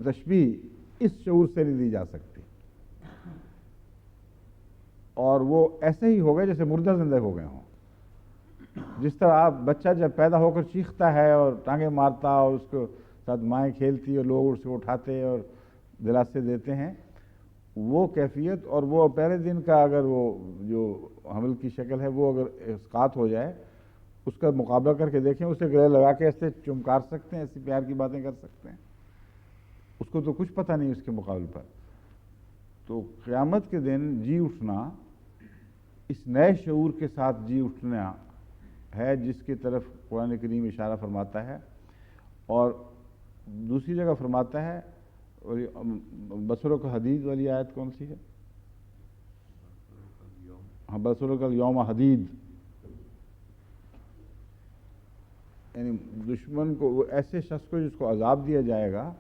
تشبیہ اس شعور سے نہیں دی جا سکتی، اور وہ ایسے ہی ہوگا جیسے مردہ زندہ ہو گئے ہوں۔ جس طرح بچہ جب پیدا ہو کر چیختا ہے اور ٹانگیں مارتا اور اس کو ساتھ مائیں کھیلتی اور لوگ اس کو اٹھاتے اور دلاسے دیتے ہیں، وہ کیفیت اور وہ پہلے دن کا اگر وہ جو حمل کی شکل ہے وہ اگر اسقاط ہو جائے اس کا مقابلہ کر کے دیکھیں، اسے گلے لگا کے ایسے چمکار سکتے ہیں، ایسی پیار کی باتیں کر سکتے ہیں، اس کو تو کچھ پتہ نہیں اس کے مقابل پر۔ تو قیامت کے دن جی اٹھنا اس نئے شعور کے ساتھ جی اٹھنا ہے جس کی طرف قرآن کریم اشارہ فرماتا ہے، اور دوسری جگہ فرماتا ہے، اور بصروں کا حدید والی آیت کون سی ہے؟ ہاں، بصروں کا یوم حدید، یعنی دشمن کو، وہ ایسے شخص کو جس کو عذاب دیا جائے گا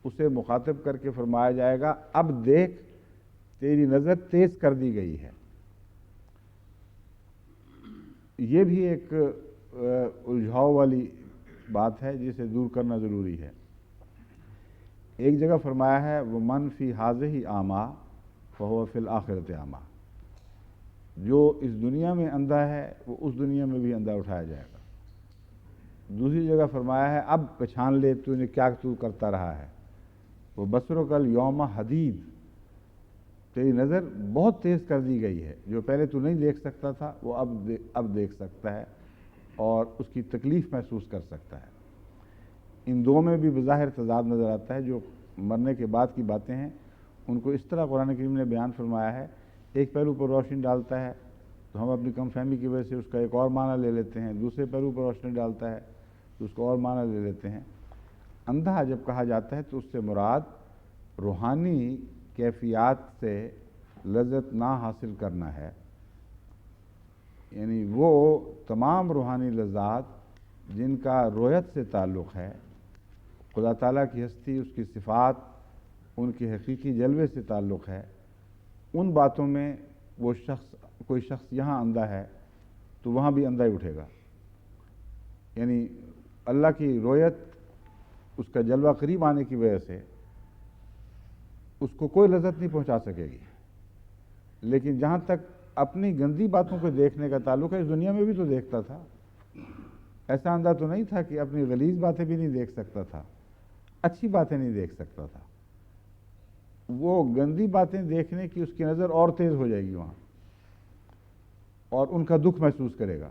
اسے مخاطب کر کے فرمایا جائے گا اب دیکھ تیری نظر تیز کر دی گئی ہے۔ یہ بھی ایک الجھاؤ والی بات ہے جسے دور کرنا ضروری ہے۔ ایک جگہ فرمایا ہے وَمَنْ فِي هَٰذِهِ أَعْمَىٰ فَهُوَ فِي الْآخِرَةِ أَعْمَىٰ، جو اس دنیا میں اندھا ہے وہ اس دنیا میں بھی اندھا اٹھایا جائے گا۔ دوسری جگہ فرمایا ہے اب پہچان لے تو نے کیا تو کرتا رہا ہے، وہ بصروں کل یوم حدید، تیری نظر بہت تیز کر دی گئی ہے، جو پہلے تو نہیں دیکھ سکتا تھا وہ اب دیکھ سکتا ہے اور اس کی تکلیف محسوس کر سکتا ہے۔ ان دو میں بھی بظاہر تضاد نظر آتا ہے، جو مرنے کے بعد کی باتیں ہیں ان کو اس طرح قرآن کریم نے بیان فرمایا ہے، ایک پہلو پر روشنی ڈالتا ہے تو ہم اپنی کم فہمی کی وجہ سے اس کا ایک اور معنی لے لیتے ہیں، دوسرے پہلو پر روشنی ڈالتا ہے تو اس کو اور معنی لے لیتے ہیں۔ اندھا جب کہا جاتا ہے تو اس سے مراد روحانی کیفیات سے لذت نہ حاصل کرنا ہے، یعنی وہ تمام روحانی لذات جن کا رویت سے تعلق ہے، خدا تعالیٰ کی ہستی، اس کی صفات، ان کے حقیقی جلوے سے تعلق ہے، ان باتوں میں وہ کوئی شخص یہاں اندھا ہے تو وہاں بھی اندھا ہی اٹھے گا، یعنی اللہ کی رویت، اس کا جلوہ قریب آنے کی وجہ سے اس کو کوئی لذت نہیں پہنچا سکے گی، لیکن جہاں تک اپنی گندی باتوں کو دیکھنے کا تعلق ہے، اس دنیا میں بھی تو دیکھتا تھا، ایسا اندھا تو نہیں تھا کہ اپنی غلیظ باتیں بھی نہیں دیکھ سکتا تھا، اچھی باتیں نہیں دیکھ سکتا تھا، وہ گندی باتیں دیکھنے کی اس کی نظر اور تیز ہو جائے گی وہاں، اور ان کا دکھ محسوس کرے گا،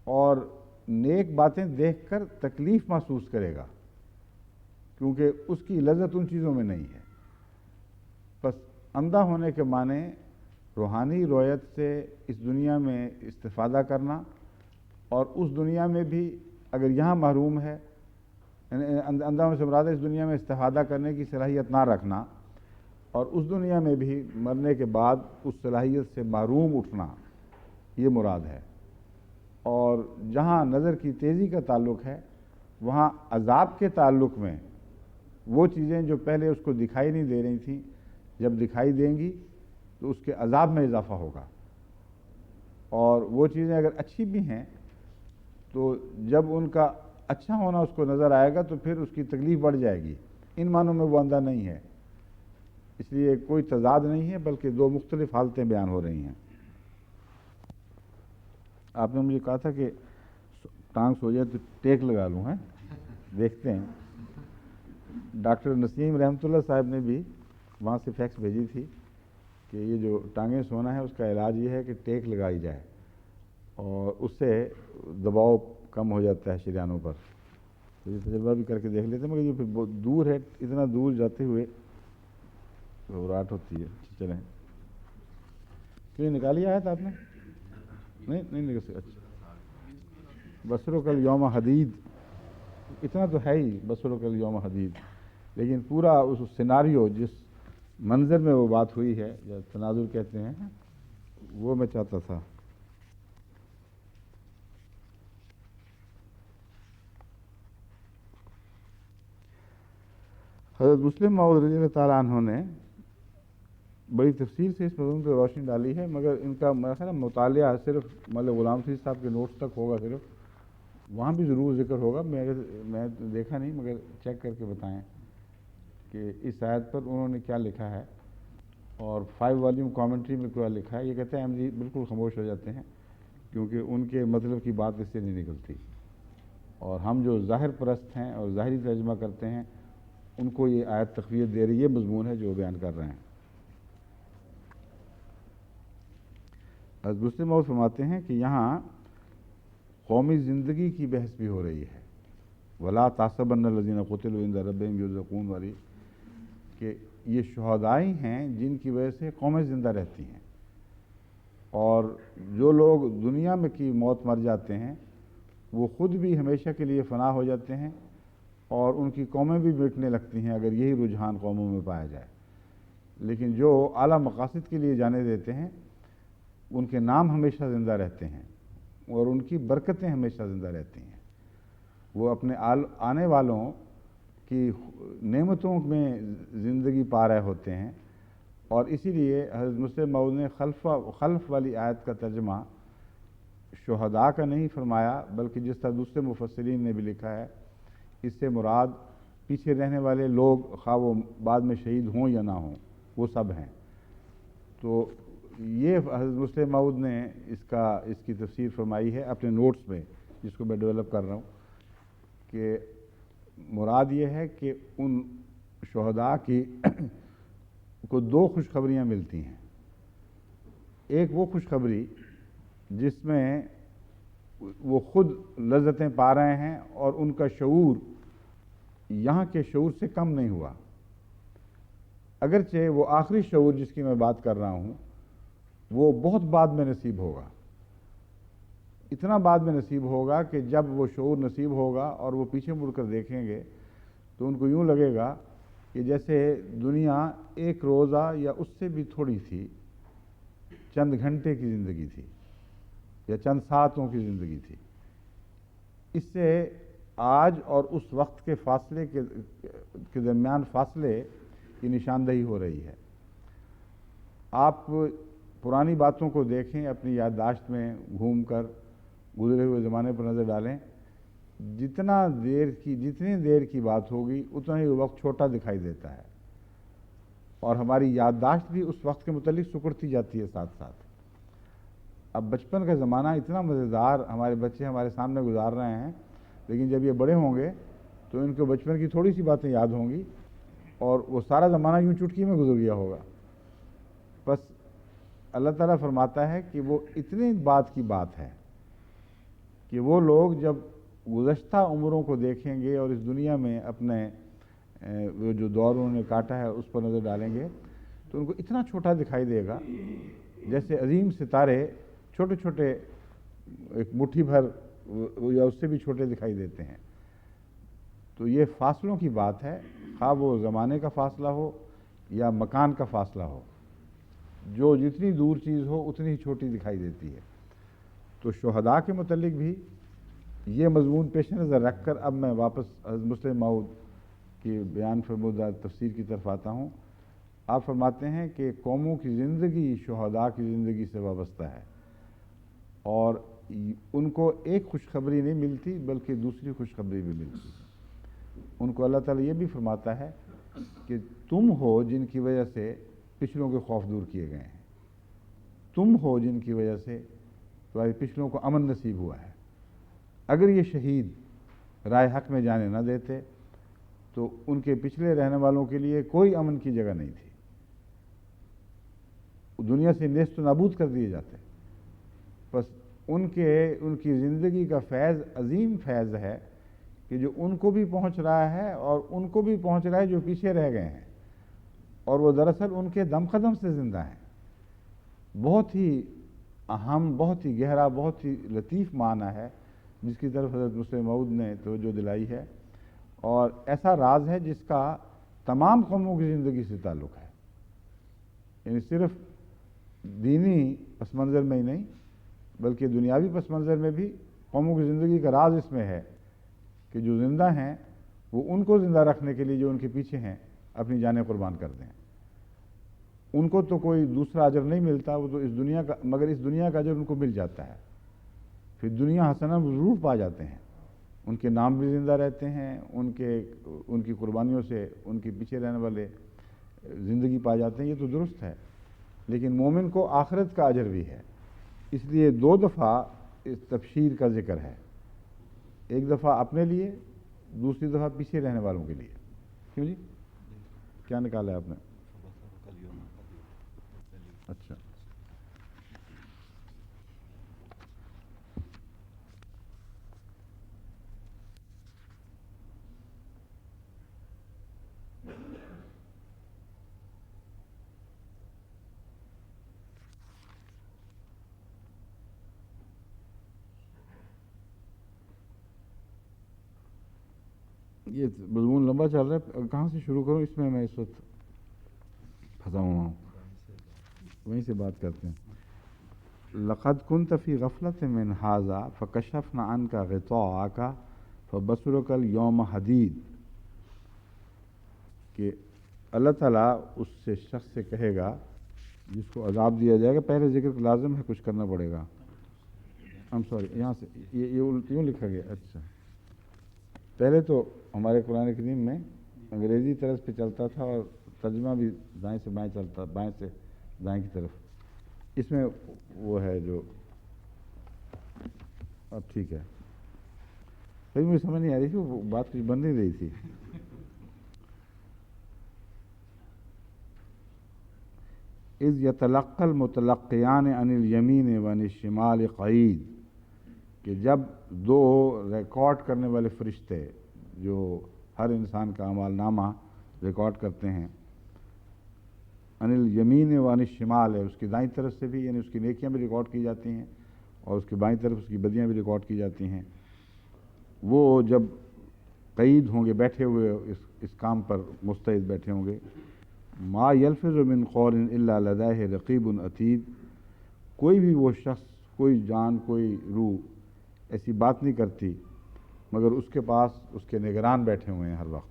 اور نیک باتیں دیکھ کر تکلیف محسوس کرے گا، کیونکہ اس کی لذت ان چیزوں میں نہیں ہے۔ بس اندھا ہونے کے معنی روحانی رویت سے اس دنیا میں استفادہ کرنا، اور اس دنیا میں بھی اگر یہاں محروم ہے، اندھا ہونے سے مراد ہے اس دنیا میں استفادہ کرنے کی صلاحیت نہ رکھنا، اور اس دنیا میں بھی مرنے کے بعد اس صلاحیت سے محروم اٹھنا، یہ مراد ہے۔ اور جہاں نظر کی تیزی کا تعلق ہے وہاں عذاب کے تعلق میں وہ چیزیں جو پہلے اس کو دکھائی نہیں دے رہی تھیں جب دکھائی دیں گی تو اس کے عذاب میں اضافہ ہوگا، اور وہ چیزیں اگر اچھی بھی ہیں تو جب ان کا اچھا ہونا اس کو نظر آئے گا تو پھر اس کی تکلیف بڑھ جائے گی، ان معنوں میں وہ اندھا نہیں ہے، اس لیے کوئی تضاد نہیں ہے بلکہ دو مختلف حالتیں بیان ہو رہی ہیں۔ آپ نے مجھے کہا تھا کہ ٹانگ سو جائے تو ٹیک لگا لوں، ہیں دیکھتے ہیں۔ ڈاکٹر نسیم رحمۃ اللہ صاحب نے بھی وہاں سے فیکس بھیجی تھی کہ یہ جو ٹانگیں سونا ہے اس کا علاج یہ ہے کہ ٹیک لگائی جائے، اور اس سے دباؤ کم ہو جاتا ہے شریانوں پر، تو یہ تجربہ بھی کر کے دیکھ لیتے ہیں، مگر یہ پھر بہت دور ہے، اتنا دور جاتے ہوئے گھبراہٹ ہوتی ہے۔ چلیں، کیوں نکالی آیا تھا آپ نے؟ نہیں نکل سکتا۔ اچھا، بصروں کل یوم حدید، اتنا تو ہے ہی، بصروں کل یوم حدید، لیکن پورا اس سیناریو جس منظر میں وہ بات ہوئی ہے، یا تناظر کہتے ہیں، وہ میں چاہتا تھا۔ حضرت مسلم موعود رضی اللہ تعالیٰ عنہ نے بڑی تفصیل سے اس مضمون پہ روشنی ڈالی ہے، مگر ان کا میرا خیال ہے مطالعہ صرف مولوی غلام فرید صاحب کے نوٹس تک ہوگا، صرف وہاں بھی ضرور ذکر ہوگا، میں دیکھا نہیں، مگر چیک کر کے بتائیں کہ اس آیت پر انہوں نے کیا لکھا ہے، اور 5 والیوم کامنٹری میں کیا لکھا ہے۔ یہ کہتے ہیں ہم جی بالکل خاموش ہو جاتے ہیں کیونکہ ان کے مطلب کی بات اس سے نہیں نکلتی، اور ہم جو ظاہر پرست ہیں اور ظاہری ترجمہ کرتے ہیں ان کو یہ آیت تقویت دے رہی ہے، یہ مضمون ہے جو وہ بیان کر رہے ہیں۔ حضرت مسلم موعود فرماتے ہیں کہ یہاں قومی زندگی کی بحث بھی ہو رہی ہے، وَلَا تَحْسَبَنَّ الَّذِينَ قُتِلُوا عِندَ رَبِّهِمْ يُرْزَقُونَ والی، کہ یہ شہدائی ہیں جن کی وجہ سے قومیں زندہ رہتی ہیں، اور جو لوگ دنیا میں کی موت مر جاتے ہیں وہ خود بھی ہمیشہ کے لیے فنا ہو جاتے ہیں، اور ان کی قومیں بھی مٹنے لگتی ہیں اگر یہی رجحان قوموں میں پایا جائے، لیکن جو اعلیٰ مقاصد کے لیے جانے دیتے ہیں ان کے نام ہمیشہ زندہ رہتے ہیں، اور ان کی برکتیں ہمیشہ زندہ رہتی ہیں، وہ اپنے آنے والوں کی نعمتوں میں زندگی پا رہے ہوتے ہیں، اور اسی لیے حضرت مسلم موعود نے خلف والی آیت کا ترجمہ شہداء کا نہیں فرمایا، بلکہ جس طرح دوسرے مفسرین نے بھی لکھا ہے، اس سے مراد پیچھے رہنے والے لوگ، خواہ وہ بعد میں شہید ہوں یا نہ ہوں، وہ سب ہیں۔ تو یہ حضرت مسلم موعود نے اس کی تفسیر فرمائی ہے اپنے نوٹس میں، جس کو میں ڈیولپ کر رہا ہوں کہ مراد یہ ہے کہ ان شہداء کی کو دو خوشخبریاں ملتی ہیں. ایک وہ خوشخبری جس میں وہ خود لذتیں پا رہے ہیں اور ان کا شعور یہاں کے شعور سے کم نہیں ہوا، اگرچہ وہ آخری شعور جس کی میں بات کر رہا ہوں وہ بہت بعد میں نصیب ہوگا. اتنا بعد میں نصیب ہوگا کہ جب وہ شعور نصیب ہوگا اور وہ پیچھے مڑ کر دیکھیں گے تو ان کو یوں لگے گا کہ جیسے دنیا ایک روزہ یا اس سے بھی تھوڑی سی چند گھنٹے کی زندگی تھی یا چند ساعتوں کی زندگی تھی. اس سے آج اور اس وقت کے فاصلے کے درمیان فاصلے کی نشاندہی ہو رہی ہے. آپ پرانی باتوں کو دیکھیں، اپنی یادداشت میں گھوم کر گزرے ہوئے زمانے پر نظر ڈالیں، جتنی دیر کی بات ہوگی اتنا ہی وقت چھوٹا دکھائی دیتا ہے اور ہماری یادداشت بھی اس وقت کے متعلق سکڑتی جاتی ہے ساتھ ساتھ. اب بچپن کا زمانہ اتنا مزیدار ہمارے بچے ہمارے سامنے گزار رہے ہیں، لیکن جب یہ بڑے ہوں گے تو ان کو بچپن کی تھوڑی سی باتیں یاد ہوں گی اور وہ سارا زمانہ یوں چٹکی میں گزر گیا ہوگا. بس اللہ تعالیٰ فرماتا ہے کہ وہ اتنی بات کی بات ہے کہ وہ لوگ جب گزشتہ عمروں کو دیکھیں گے اور اس دنیا میں اپنے وہ جو دور انہوں نے کاٹا ہے اس پر نظر ڈالیں گے تو ان کو اتنا چھوٹا دکھائی دے گا جیسے عظیم ستارے چھوٹے چھوٹے ایک مٹھی بھر یا اس سے بھی چھوٹے دکھائی دیتے ہیں. تو یہ فاصلوں کی بات ہے، خواہ وہ زمانے کا فاصلہ ہو یا مکان کا فاصلہ ہو، جو جتنی دور چیز ہو اتنی ہی چھوٹی دکھائی دیتی ہے. تو شہداء کے متعلق بھی یہ مضمون پیش نظر رکھ کر اب میں واپس حضرت مسلم موعود کی بیان فرمودہ تفسیر کی طرف آتا ہوں. آپ فرماتے ہیں کہ قوموں کی زندگی شہداء کی زندگی سے وابستہ ہے اور ان کو ایک خوشخبری نہیں ملتی بلکہ دوسری خوشخبری بھی ملتی. ان کو اللہ تعالیٰ یہ بھی فرماتا ہے کہ تم ہو جن کی وجہ سے پچھلوں کے خوف دور کیے گئے ہیں، تم ہو جن کی وجہ سے تمہارے پچھلوں کو امن نصیب ہوا ہے. اگر یہ شہید رائے حق میں جانے نہ دیتے تو ان کے پچھلے رہنے والوں کے لیے کوئی امن کی جگہ نہیں تھی، دنیا سے نیست و نابود کر دیے جاتے. بس ان کی زندگی کا فیض عظیم فیض ہے کہ جو ان کو بھی پہنچ رہا ہے اور ان کو بھی پہنچ رہا ہے جو پیچھے رہ گئے ہیں، اور وہ دراصل ان کے دم قدم سے زندہ ہیں. بہت ہی اہم، بہت ہی گہرا، بہت ہی لطیف معنی ہے جس کی طرف حضرت مسلم موعود نے توجہ دلائی ہے، اور ایسا راز ہے جس کا تمام قوموں کی زندگی سے تعلق ہے. یعنی صرف دینی پس منظر میں ہی نہیں بلکہ دنیاوی پس منظر میں بھی قوموں کی زندگی کا راز اس میں ہے کہ جو زندہ ہیں وہ ان کو زندہ رکھنے کے لیے جو ان کے پیچھے ہیں اپنی جانیں قربان کر دیں. ان کو تو کوئی دوسرا اجر نہیں ملتا، وہ تو اس دنیا کا، مگر اس دنیا کا اجر ان کو مل جاتا ہے. پھر دنیا حسنہ ضرور پا جاتے ہیں، ان کے نام بھی زندہ رہتے ہیں، ان کی قربانیوں سے ان کے پیچھے رہنے والے زندگی پا جاتے ہیں. یہ تو درست ہے، لیکن مومن کو آخرت کا اجر بھی ہے. اس لیے دو دفعہ اس تبشیر کا ذکر ہے، ایک دفعہ اپنے لیے، دوسری دفعہ پیچھے رہنے والوں کے لیے. کیوں جی؟ کیا نکالا ہے آپ نے؟ اچھا، یہ مضمون لمبا چل رہا ہے، کہاں سے شروع کروں؟ اس میں اس وقت پھنسا ہوا ہوں، وہیں سے بات کرتے ہیں. لقد كنت في غفلة من هذا فكشفنا عنك غطاءك فبصرك اليوم حديد. کہ اللہ تعالیٰ اس سے شخص سے کہے گا جس کو عذاب دیا جائے گا، پہلے ذکر لازم ہے، کچھ کرنا پڑے گا. سوری، یہاں سے یہ یوں لکھا گیا. اچھا، پہلے تو ہمارے قرآن کریم میں انگریزی طرز پہ چلتا تھا اور ترجمہ بھی دائیں سے بائیں چلتا، بائیں سے دائیں کی طرف. اس میں وہ ہے جو اب ٹھیک ہے. پھر مجھے سمجھ نہیں آ رہی تھی، وہ بات کچھ بن نہیں رہی تھی. اذ یتلقى المتلقیان عن الیمین وعن الشمال قعید، کہ جب دو ریکارڈ کرنے والے فرشتے جو ہر انسان کا اعمال نامہ ریکارڈ کرتے ہیں، عن الیمین وعن الشمال ہے، اس کی دائیں طرف سے بھی، یعنی اس کی نیکیاں بھی ریکارڈ کی جاتی ہیں اور اس کی بائیں طرف اس کی بدیاں بھی ریکارڈ کی جاتی ہیں. وہ جب قید ہوں گے، بیٹھے ہوئے اس کام پر مستعد بیٹھے ہوں گے، ما یلفظ من قول الا لدیہ رقیب عتید، کوئی بھی وہ شخص، کوئی جان، کوئی روح ایسی بات نہیں کرتی مگر اس کے پاس اس کے نگران بیٹھے ہوئے ہیں ہر وقت.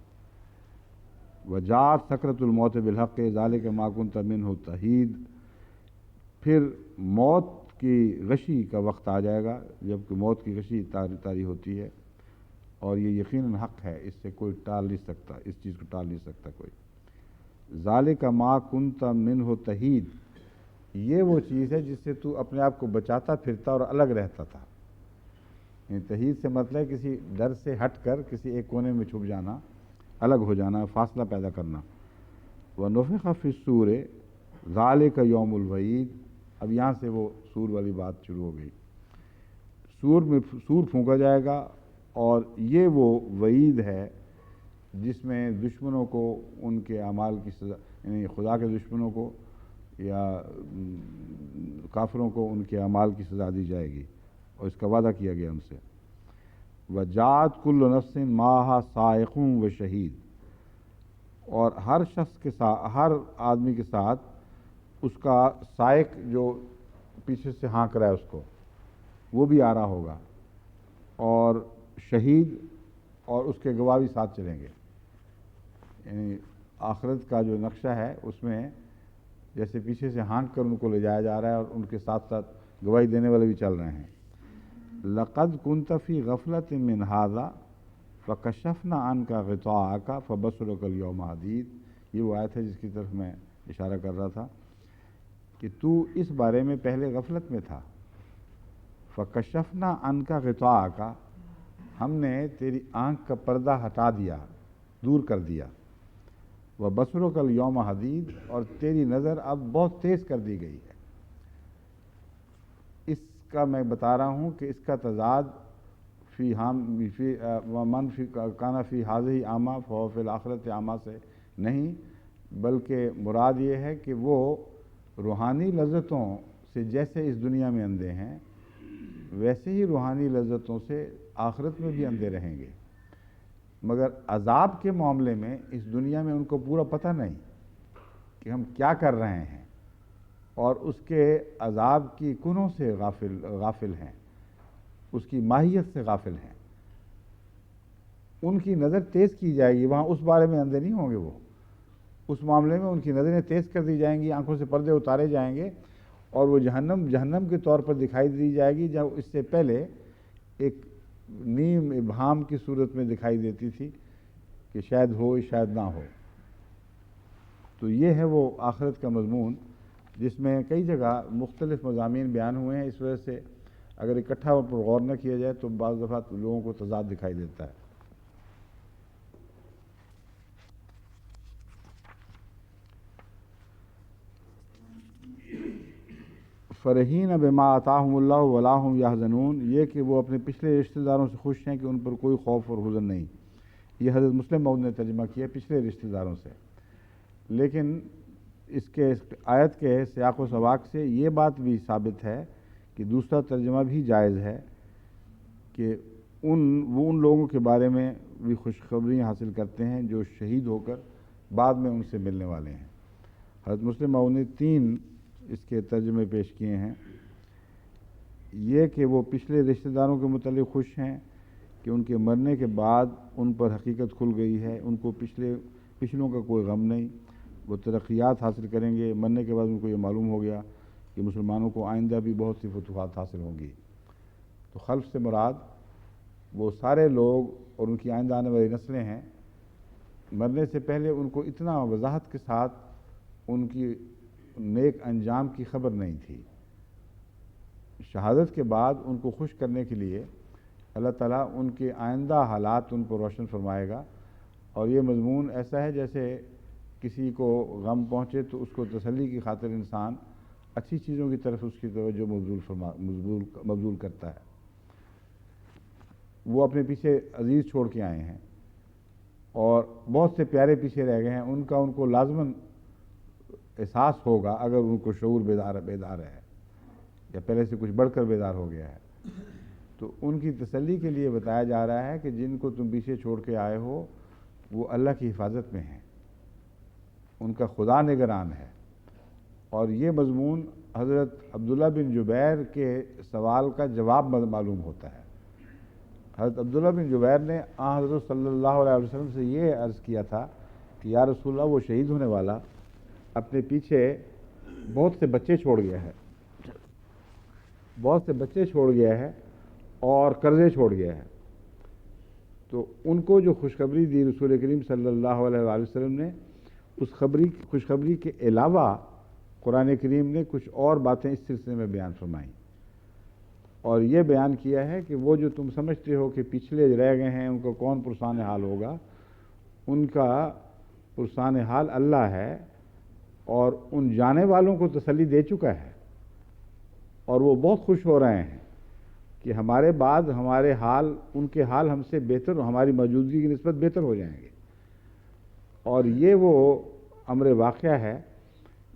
وجاءت سکرۃ الموت بالحق ذالک ما کنت منہ تحید، پھر موت کی غشی کا وقت آ جائے گا، جب کہ موت کی غشی طاری ہوتی ہے، اور یہ یقیناً حق ہے، اس سے کوئی ٹال نہیں سکتا، اس چیز کو ٹال نہیں سکتا کوئی. ذالک ما کنت منہ تحید، یہ وہ چیز ہے جس سے تو اپنے آپ کو بچاتا پھرتا اور الگ رہتا تھا. یعنی تحید سے مطلب ہے کسی ڈر سے ہٹ کر کسی ایک کونے میں چھپ جانا، الگ ہو جانا، فاصلہ پیدا کرنا. وَنُفِخَ فِي الصُّورِ ذَلِكَ يَوْمُ الْوَعِيدِ، اب یہاں سے وہ سور والی بات شروع ہو گئی. سور پھونکا جائے گا، اور یہ وہ وعید ہے جس میں دشمنوں کو ان کے اعمال کی سزا، یعنی خدا کے دشمنوں کو یا کافروں کو ان کے اعمال کی سزا دی جائے گی، اور اس کا وعدہ کیا گیا ان سے. وَجَاءَتْ كُلُّ نَفْسٍ مَعَهَا سَائِقٌ وَشَهِيدٌ، اور ہر شخص کے ساتھ، ہر آدمی کے ساتھ اس کا سائق جو پیچھے سے ہانک رہا ہے اس کو، وہ بھی آ رہا ہوگا، اور شہید اور اس کے گواہ بھی ساتھ چلیں گے. یعنی آخرت کا جو نقشہ ہے اس میں جیسے پیچھے سے ہانک کر ان کو لے جایا جا رہا ہے، اور ان کے ساتھ ساتھ گواہی دینے والے بھی چل رہے ہیں. لَقَدْ كُنْتَ فِي غَفْلَةٍ مِّنْ هَٰذَا فَكَشَفْنَا عَنْكَ غِطَاءَكَ فَبَصَرُكَ الْيَوْمَ حَدِيدٌ، یہ وہ آیت ہے جس کی طرف میں اشارہ کر رہا تھا کہ تو اس بارے میں پہلے غفلت میں تھا. فَكَشَفْنَا عَنْكَ غِطَاءَكَ، ہم نے تیری آنکھ کا پردہ ہٹا دیا، دور کر دیا. وَبَصَرُكَ الْيَوْمَ حَدِيدٌ، اور تیری نظر اب بہت تیز کر دی گئی ہے. اس کا میں بتا رہا ہوں کہ اس کا تضاد من فی کانا فی حاضی اعمیٰ فہو فی الآخرۃ اعمیٰ سے نہیں، بلکہ مراد یہ ہے کہ وہ روحانی لذتوں سے جیسے اس دنیا میں اندھے ہیں، ویسے ہی روحانی لذتوں سے آخرت میں بھی اندھے رہیں گے. مگر عذاب کے معاملے میں اس دنیا میں ان کو پورا پتہ نہیں کہ ہم کیا کر رہے ہیں، اور اس کے عذاب کی کنوں سے غافل ہیں، اس کی ماہیت سے غافل ہیں. ان کی نظر تیز کی جائے گی، وہاں اس بارے میں اندھے نہیں ہوں گے، وہ اس معاملے میں ان کی نظریں تیز کر دی جائیں گی، آنکھوں سے پردے اتارے جائیں گے، اور وہ جہنم کے طور پر دکھائی دی جائے گی، جب اس سے پہلے ایک نیم ابہام کی صورت میں دکھائی دیتی تھی کہ شاید ہو شاید نہ ہو. تو یہ ہے وہ آخرت کا مضمون جس میں کئی جگہ مختلف مضامین بیان ہوئے ہیں. اس وجہ سے اگر اکٹھا پر غور نہ کیا جائے تو بعض دفعہ لوگوں کو تضاد دکھائی دیتا ہے. فرحین بما آتاہم اللہ ولا هم یحزنون، یہ کہ وہ اپنے پچھلے رشتہ داروں سے خوش ہیں کہ ان پر کوئی خوف اور حزن نہیں. یہ حضرت مسلم موعود نے ترجمہ کیا پچھلے رشتہ داروں سے. لیکن اس کے آیت کے سیاق و سباق سے یہ بات بھی ثابت ہے کہ دوسرا ترجمہ بھی جائز ہے کہ وہ ان لوگوں کے بارے میں بھی خوشخبری حاصل کرتے ہیں جو شہید ہو کر بعد میں ان سے ملنے والے ہیں. حضرت مسلم موعود نے 3 اس کے ترجمے پیش کیے ہیں. یہ کہ وہ پچھلے رشتہ داروں کے متعلق خوش ہیں کہ ان کے مرنے کے بعد ان پر حقیقت کھل گئی ہے، ان کو پچھلوں کا کوئی غم نہیں، وہ ترقیات حاصل کریں گے. مرنے کے بعد ان کو یہ معلوم ہو گیا کہ مسلمانوں کو آئندہ بھی بہت سی فتوحات حاصل ہوں گی. تو خلف سے مراد وہ سارے لوگ اور ان کی آئندہ آنے والی نسلیں ہیں. مرنے سے پہلے ان کو اتنا وضاحت کے ساتھ ان کی نیک انجام کی خبر نہیں تھی. شہادت کے بعد ان کو خوش کرنے کے لیے اللہ تعالیٰ ان کے آئندہ حالات ان پر روشن فرمائے گا، اور یہ مضمون ایسا ہے جیسے کسی کو غم پہنچے تو اس کو تسلی کی خاطر انسان اچھی چیزوں کی طرف اس کی توجہ مبذول کرتا ہے۔ وہ اپنے پیچھے عزیز چھوڑ کے آئے ہیں اور بہت سے پیارے پیچھے رہ گئے ہیں، ان کو لازماً احساس ہوگا اگر ان کو شعور بیدار ہے یا پہلے سے کچھ بڑھ کر بیدار ہو گیا ہے، تو ان کی تسلی کے لیے بتایا جا رہا ہے کہ جن کو تم پیچھے چھوڑ کے آئے ہو وہ اللہ کی حفاظت میں ہیں، ان کا خدا نگران ہے۔ اور یہ مضمون حضرت عبداللہ بن جبیر کے سوال کا جواب معلوم ہوتا ہے۔ حضرت عبداللہ بن جبیر نے حضرت صلی اللہ علیہ وسلم سے یہ عرض کیا تھا کہ یا رسول اللہ، وہ شہید ہونے والا اپنے پیچھے بہت سے بچے چھوڑ گیا ہے اور قرضے چھوڑ گیا ہے، تو ان کو جو خوشخبری دی رسول کریم صلی اللہ علیہ وآلہ وسلم نے، اس خوشخبری کے علاوہ قرآن کریم نے کچھ اور باتیں اس سلسلے میں بیان فرمائیں، اور یہ بیان کیا ہے کہ وہ جو تم سمجھتے ہو کہ پچھلے رہ گئے ہیں ان کو کون پرسان حال ہوگا، ان کا پرسان حال اللہ ہے، اور ان جانے والوں کو تسلی دے چکا ہے، اور وہ بہت خوش ہو رہے ہیں کہ ہمارے بعد ہمارے حال ان کے حال ہم سے بہتر، ہماری موجودگی کی نسبت بہتر ہو جائیں گے۔ اور یہ وہ امر واقعہ ہے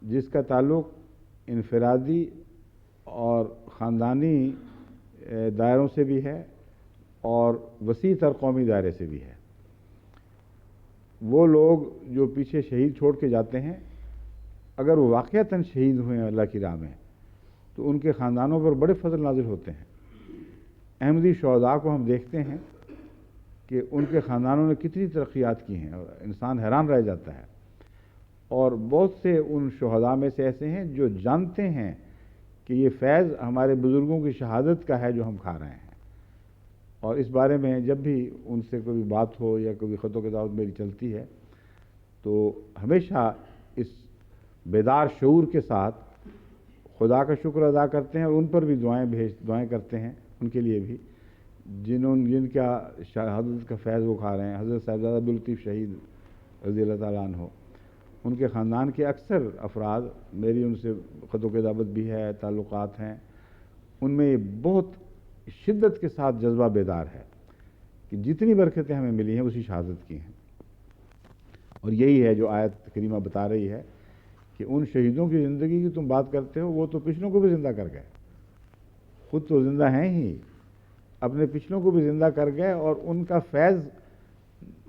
جس کا تعلق انفرادی اور خاندانی دائروں سے بھی ہے اور وسیع تر قومی دائرے سے بھی ہے۔ وہ لوگ جو پیچھے شہید چھوڑ کے جاتے ہیں، اگر وہ واقعتاً شہید ہوئے ہیں اللہ کی راہ میں، تو ان کے خاندانوں پر بڑے فضل نازل ہوتے ہیں۔ احمدی شہداء کو ہم دیکھتے ہیں کہ ان کے خاندانوں نے کتنی ترقیات کی ہیں، اور انسان حیران رہ جاتا ہے۔ اور بہت سے ان شہداء میں سے ایسے ہیں جو جانتے ہیں کہ یہ فیض ہمارے بزرگوں کی شہادت کا ہے جو ہم کھا رہے ہیں، اور اس بارے میں جب بھی ان سے کوئی بات ہو یا کوئی خط و کتابت میری چلتی ہے تو ہمیشہ اس بیدار شعور کے ساتھ خدا کا شکر ادا کرتے ہیں، اور ان پر بھی دعائیں کرتے ہیں، ان کے لیے بھی جن کا شہادت کا فیض وہ کھا رہے ہیں۔ حضرت صاحبزادہ عبداللطیف شہید رضی اللہ تعالیٰ عنہ، ان کے خاندان کے اکثر افراد، میری ان سے خط و کتابت بھی ہے، تعلقات ہیں، ان میں بہت شدت کے ساتھ جذبہ بیدار ہے کہ جتنی برکتیں ہمیں ملی ہیں اسی شہادت کی ہیں۔ اور یہی ہے جو آیت کریمہ بتا رہی ہے کہ ان شہیدوں کی زندگی کی تم بات کرتے ہو، وہ تو پچھلوں کو بھی زندہ کر گئے، خود تو زندہ ہیں ہی، اپنے پچھلوں کو بھی زندہ کر گئے، اور ان کا فیض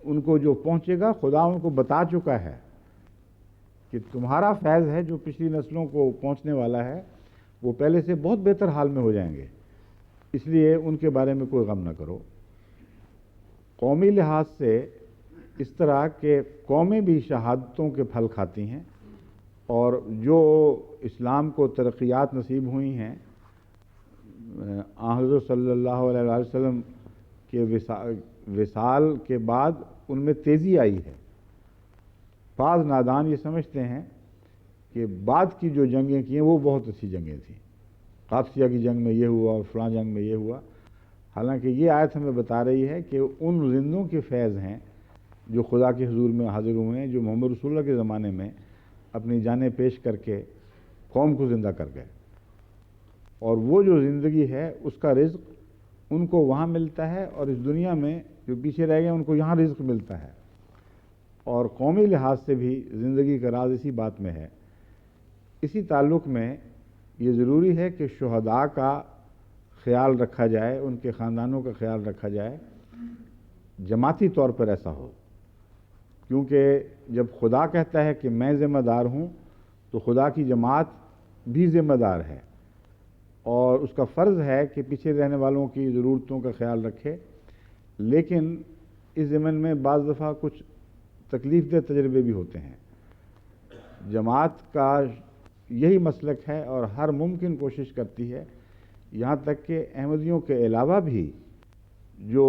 ان کو جو پہنچے گا خدا ان کو بتا چکا ہے کہ تمہارا فیض ہے جو پچھلی نسلوں کو پہنچنے والا ہے، وہ پہلے سے بہت بہتر حال میں ہو جائیں گے، اس لیے ان کے بارے میں کوئی غم نہ کرو۔ قومی لحاظ سے اس طرح کے قومیں بھی شہادتوں کے پھل کھاتی ہیں، اور جو اسلام کو ترقیات نصیب ہوئی ہیں، حضرت صلی اللہ علیہ وآلہ وسلم کے وصال کے بعد ان میں تیزی آئی ہے۔ بعض نادان یہ سمجھتے ہیں کہ بعد کی جو جنگیں کی ہیں وہ بہت اچھی جنگیں تھیں، قادسیہ کی جنگ میں یہ ہوا اور فلاں جنگ میں یہ ہوا، حالانکہ یہ آیت ہمیں بتا رہی ہے کہ ان زندوں کے فیض ہیں جو خدا کے حضور میں حاضر ہوئے ہیں، جو محمد رسول اللہ کے زمانے میں اپنی جانیں پیش کر کے قوم کو زندہ کر گئے، اور وہ جو زندگی ہے اس کا رزق ان کو وہاں ملتا ہے، اور اس دنیا میں جو پیچھے رہ گئے ان کو یہاں رزق ملتا ہے۔ اور قومی لحاظ سے بھی زندگی کا راز اسی بات میں ہے۔ اسی تعلق میں یہ ضروری ہے کہ شہداء کا خیال رکھا جائے، ان کے خاندانوں کا خیال رکھا جائے، جماعتی طور پر ایسا ہو، کیونکہ جب خدا کہتا ہے کہ میں ذمہ دار ہوں تو خدا کی جماعت بھی ذمہ دار ہے، اور اس کا فرض ہے کہ پیچھے رہنے والوں کی ضرورتوں کا خیال رکھے، لیکن اس ضمن میں بعض دفعہ کچھ تکلیف دہ تجربے بھی ہوتے ہیں۔ جماعت کا یہی مسلک ہے اور ہر ممکن کوشش کرتی ہے، یہاں تک کہ احمدیوں کے علاوہ بھی جو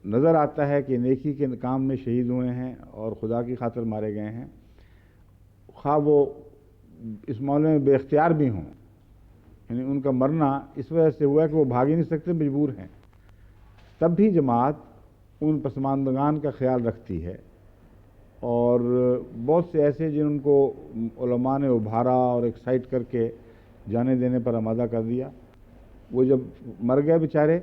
نظر آتا ہے کہ نیکی کے کام میں شہید ہوئے ہیں اور خدا کی خاطر مارے گئے ہیں، خواہ وہ اس معاملے میں بے اختیار بھی ہوں، یعنی ان کا مرنا اس وجہ سے ہوا ہے کہ وہ بھاگ ہی نہیں سکتے، مجبور ہیں، تب بھی جماعت ان پسماندگان کا خیال رکھتی ہے، اور بہت سے ایسے جن کو علماء نے ابھارا اور ایکسائٹ کر کے جانے دینے پر آمادہ کر دیا، وہ جب مر گئے بیچارے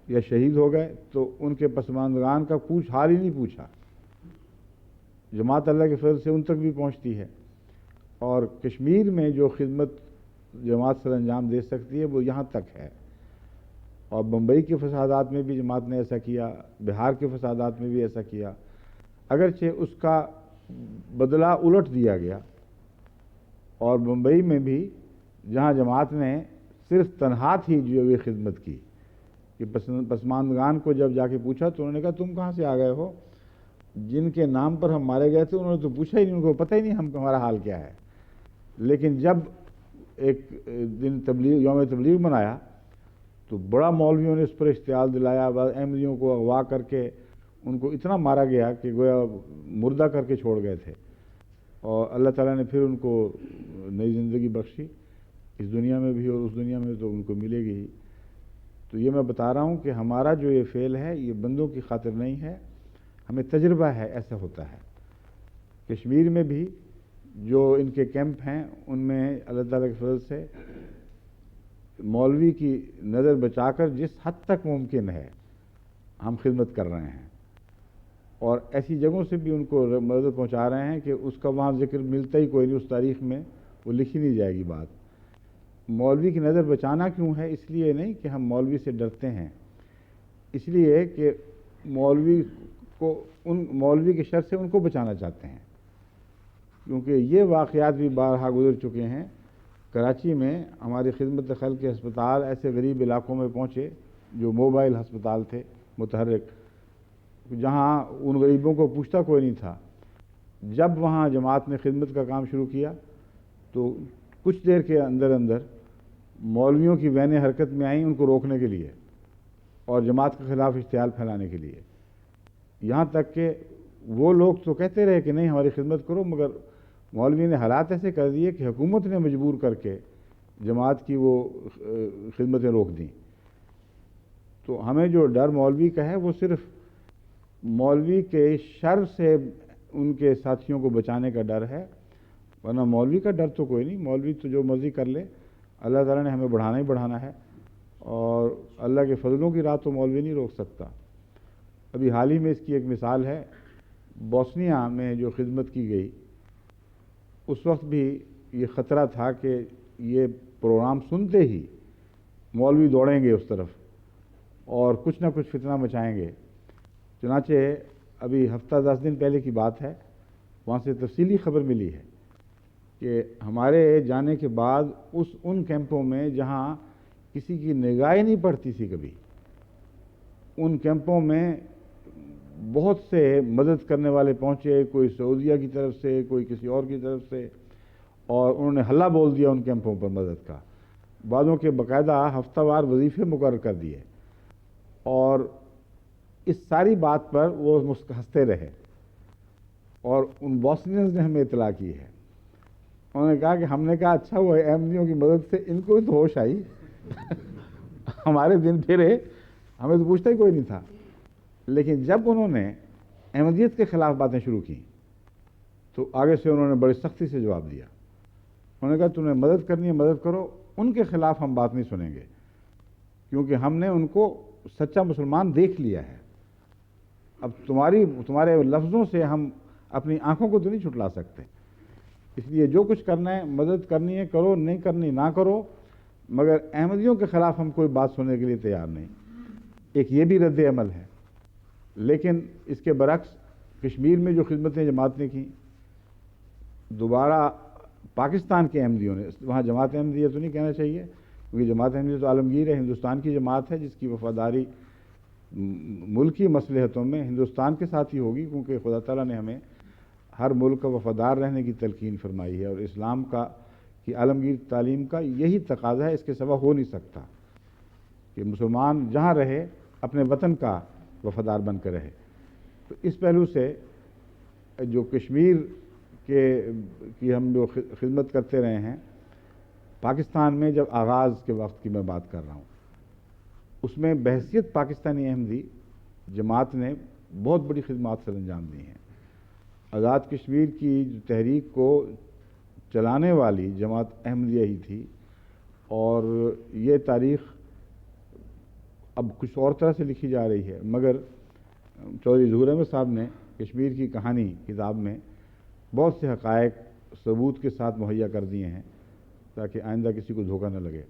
یا شہید ہو گئے تو ان کے پسماندگان کا کچھ حال ہی نہیں پوچھا۔ جماعت اللہ کے فضل سے ان تک بھی پہنچتی ہے، اور کشمیر میں جو خدمت جماعت سر انجام دے سکتی ہے وہ یہاں تک ہے، اور بمبئی کے فسادات میں بھی جماعت نے ایسا کیا، بہار کے فسادات میں بھی ایسا کیا، اگرچہ اس کا بدلہ الٹ دیا گیا۔ اور بمبئی میں بھی جہاں جماعت نے صرف تنہا تھی جو یہ خدمت کی، کہ پسماندگان کو جب جا کے پوچھا تو انہوں نے کہا تم کہاں سے آ گئے ہو؟ جن کے نام پر ہم مارے گئے تھے انہوں نے تو پوچھا ہی نہیں، ان کو پتہ ہی نہیں ہمارا حال کیا ہے۔ لیکن جب ایک دن یوم تبلیغ منایا تو بڑا مولویوں نے اس پر اشتعال دلایا، بعض احمدیوں کو اغوا کر کے ان کو اتنا مارا گیا کہ گویا مردہ کر کے چھوڑ گئے تھے، اور اللہ تعالیٰ نے پھر ان کو نئی زندگی بخشی، اس دنیا میں بھی اور اس دنیا میں تو ان کو ملے گی ہی۔ تو یہ میں بتا رہا ہوں کہ ہمارا جو یہ فعل ہے یہ بندوں کی خاطر نہیں ہے، ہمیں تجربہ ہے، ایسا ہوتا ہے۔ کشمیر میں بھی جو ان کے کیمپ ہیں ان میں اللہ تعالیٰ کے فضل سے مولوی کی نظر بچا کر جس حد تک ممکن ہے ہم خدمت کر رہے ہیں، اور ایسی جگہوں سے بھی ان کو مدد پہنچا رہے ہیں کہ اس کا وہاں ذکر ملتا ہی کوئی نہیں، اس تاریخ میں وہ لکھی نہیں جائے گی بات۔ مولوی کی نظر بچانا کیوں ہے؟ اس لیے نہیں کہ ہم مولوی سے ڈرتے ہیں، اس لیے کہ مولوی کے شر سے ان کو بچانا چاہتے ہیں، کیونکہ یہ واقعات بھی بارہا گزر چکے ہیں۔ کراچی میں ہماری خدمت خلق کے ہسپتال ایسے غریب علاقوں میں پہنچے جو موبائل ہسپتال تھے متحرک، جہاں ان غریبوں کو پوچھتا کوئی نہیں تھا۔ جب وہاں جماعت نے خدمت کا کام شروع کیا تو کچھ دیر کے اندر اندر مولویوں کی وینیں حرکت میں آئیں ان کو روکنے کے لیے اور جماعت کے خلاف اشتعال پھیلانے کے لیے، یہاں تک کہ وہ لوگ تو کہتے رہے کہ نہیں ہماری خدمت کرو، مگر مولوی نے حالات ایسے کر دیے کہ حکومت نے مجبور کر کے جماعت کی وہ خدمتیں روک دیں۔ تو ہمیں جو ڈر مولوی کا ہے وہ صرف مولوی کے شر سے ان کے ساتھیوں کو بچانے کا ڈر ہے، ورنہ مولوی کا ڈر تو کوئی نہیں، مولوی تو جو مرضی کر لے، اللہ تعالیٰ نے ہمیں بڑھانا ہی بڑھانا ہے، اور اللہ کے فضلوں کی راہ تو مولوی نہیں روک سکتا۔ ابھی حال ہی میں اس کی ایک مثال ہے، بوسنیا میں جو خدمت کی گئی اس وقت بھی یہ خطرہ تھا کہ یہ پروگرام سنتے ہی مولوی دوڑیں گے اس طرف اور کچھ نہ کچھ فتنہ مچائیں گے۔ چنانچہ ابھی ہفتہ 10 دن پہلے کی بات ہے، وہاں سے تفصیلی خبر ملی ہے کہ ہمارے جانے کے بعد ان کیمپوں میں جہاں کسی کی نگاہ نہیں پڑتی تھی کبھی، ان کیمپوں میں بہت سے مدد کرنے والے پہنچے، کوئی سعودیہ کی طرف سے، کوئی کسی اور کی طرف سے، اور انہوں نے حلہ بول دیا ان کیمپوں پر مدد کا، بعضوں کے باقاعدہ ہفتہ وار وظیفے مقرر کر دیے، اور اس ساری بات پر وہ ہنستے رہے، اور ان بوسنینز نے ہمیں اطلاع کی ہے، انہوں نے کہا کہ ہم نے کہا اچھا ہوا احمدیوں کی مدد سے ان کو بھی تو ہوش آئی ہمارے دن پھرے، ہمیں تو پوچھتا ہی کوئی نہیں تھا۔ لیکن جب انہوں نے احمدیت کے خلاف باتیں شروع کی تو آگے سے انہوں نے بڑی سختی سے جواب دیا، انہوں نے کہا تم نے مدد کرنی ہے مدد کرو، ان کے خلاف ہم بات نہیں سنیں گے، کیونکہ ہم نے ان کو سچا مسلمان دیکھ لیا ہے، اب تمہارے لفظوں سے ہم اپنی آنکھوں کو تو نہیں چھٹلا سکتے، اس لیے جو کچھ کرنا ہے مدد کرنی ہے کرو، نہیں کرنی نہ کرو، مگر احمدیوں کے خلاف ہم کوئی بات سننے کے لیے تیار نہیں۔ ایک یہ بھی رد عمل ہے۔ لیکن اس کے برعکس کشمیر میں جو خدمتیں جماعت نے کی، دوبارہ پاکستان کے احمدیوں نے، وہاں جماعت احمدیہ تو نہیں کہنا چاہیے کیونکہ جماعت احمدیہ تو عالمگیر ہے، ہندوستان کی جماعت ہے جس کی وفاداری ملکی مصلحتوں میں ہندوستان کے ساتھ ہی ہوگی، کیونکہ خدا تعالیٰ نے ہمیں ہر ملک کا وفادار رہنے کی تلقین فرمائی ہے، اور اسلام کی عالمگیر تعلیم کا یہی تقاضا ہے، اس کے سوا ہو نہیں سکتا کہ مسلمان جہاں رہے اپنے وطن کا وفادار بن کر رہے۔ تو اس پہلو سے جو کشمیر کی ہم جو خدمت کرتے رہے ہیں، پاکستان میں جب آغاز کے وقت کی میں بات کر رہا ہوں، اس میں بحیثیت پاکستانی احمدی جماعت نے بہت بڑی خدمات سر انجام دی ہیں۔ آزاد کشمیر کی جو تحریک کو چلانے والی جماعت احمدیہ ہی تھی، اور یہ تاریخ اب کچھ اور طرح سے لکھی جا رہی ہے، مگر چودھری ظہور احمد صاحب نے کشمیر کی کہانی کتاب میں بہت سے حقائق ثبوت کے ساتھ مہیا کر دیے ہیں تاکہ آئندہ کسی کو دھوکہ نہ لگے۔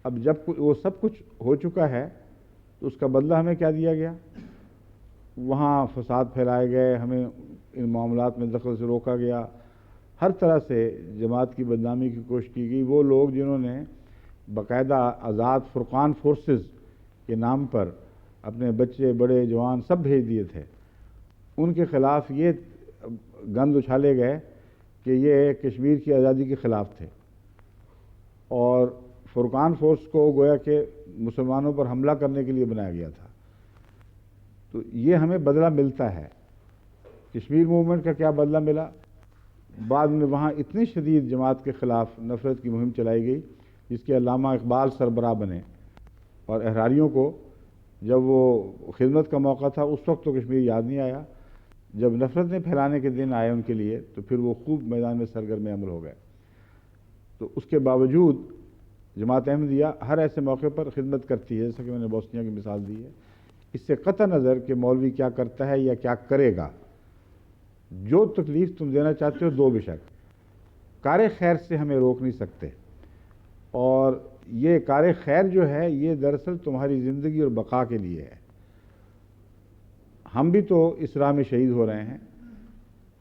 اب جب وہ سب کچھ ہو چکا ہے تو اس کا بدلہ ہمیں کیا دیا گیا؟ وہاں فساد پھیلائے گئے، ہمیں ان معاملات میں دخل سے روکا گیا، ہر طرح سے جماعت کی بدنامی کی کوشش کی گئی۔ وہ لوگ جنہوں نے باقاعدہ آزاد فرقان فورسز کے نام پر اپنے بچے بڑے جوان سب بھیج دیے تھے، ان کے خلاف یہ گند اچھالے گئے کہ یہ کشمیر کی آزادی کے خلاف تھے، اور فرقان فورس کو گویا کہ مسلمانوں پر حملہ کرنے کے لیے بنایا گیا تھا۔ تو یہ ہمیں بدلہ ملتا ہے۔ کشمیر موومنٹ کا کیا بدلہ ملا؟ بعد میں وہاں اتنی شدید جماعت کے خلاف نفرت کی مہم چلائی گئی جس کے علامہ اقبال سربراہ بنے، اور احراریوں کو جب وہ خدمت کا موقع تھا اس وقت تو کشمیر یاد نہیں آیا، جب نفرتیں پھیلانے کے دن آئے ان کے لیے تو پھر وہ خوب میدان میں سرگرم عمل ہو گئے۔ تو اس کے باوجود جماعت احمدیہ ہر ایسے موقع پر خدمت کرتی ہے، جیسا کہ میں نے بوسنیا کی مثال دی ہے۔ اس سے قطع نظر کہ مولوی کیا کرتا ہے یا کیا کرے گا، جو تکلیف تم دینا چاہتے ہو دو، بے شک کار خیر سے ہمیں روک نہیں سکتے، اور یہ کار خیر جو ہے یہ دراصل تمہاری زندگی اور بقا کے لیے ہے۔ ہم بھی تو اس راہ میں شہید ہو رہے ہیں،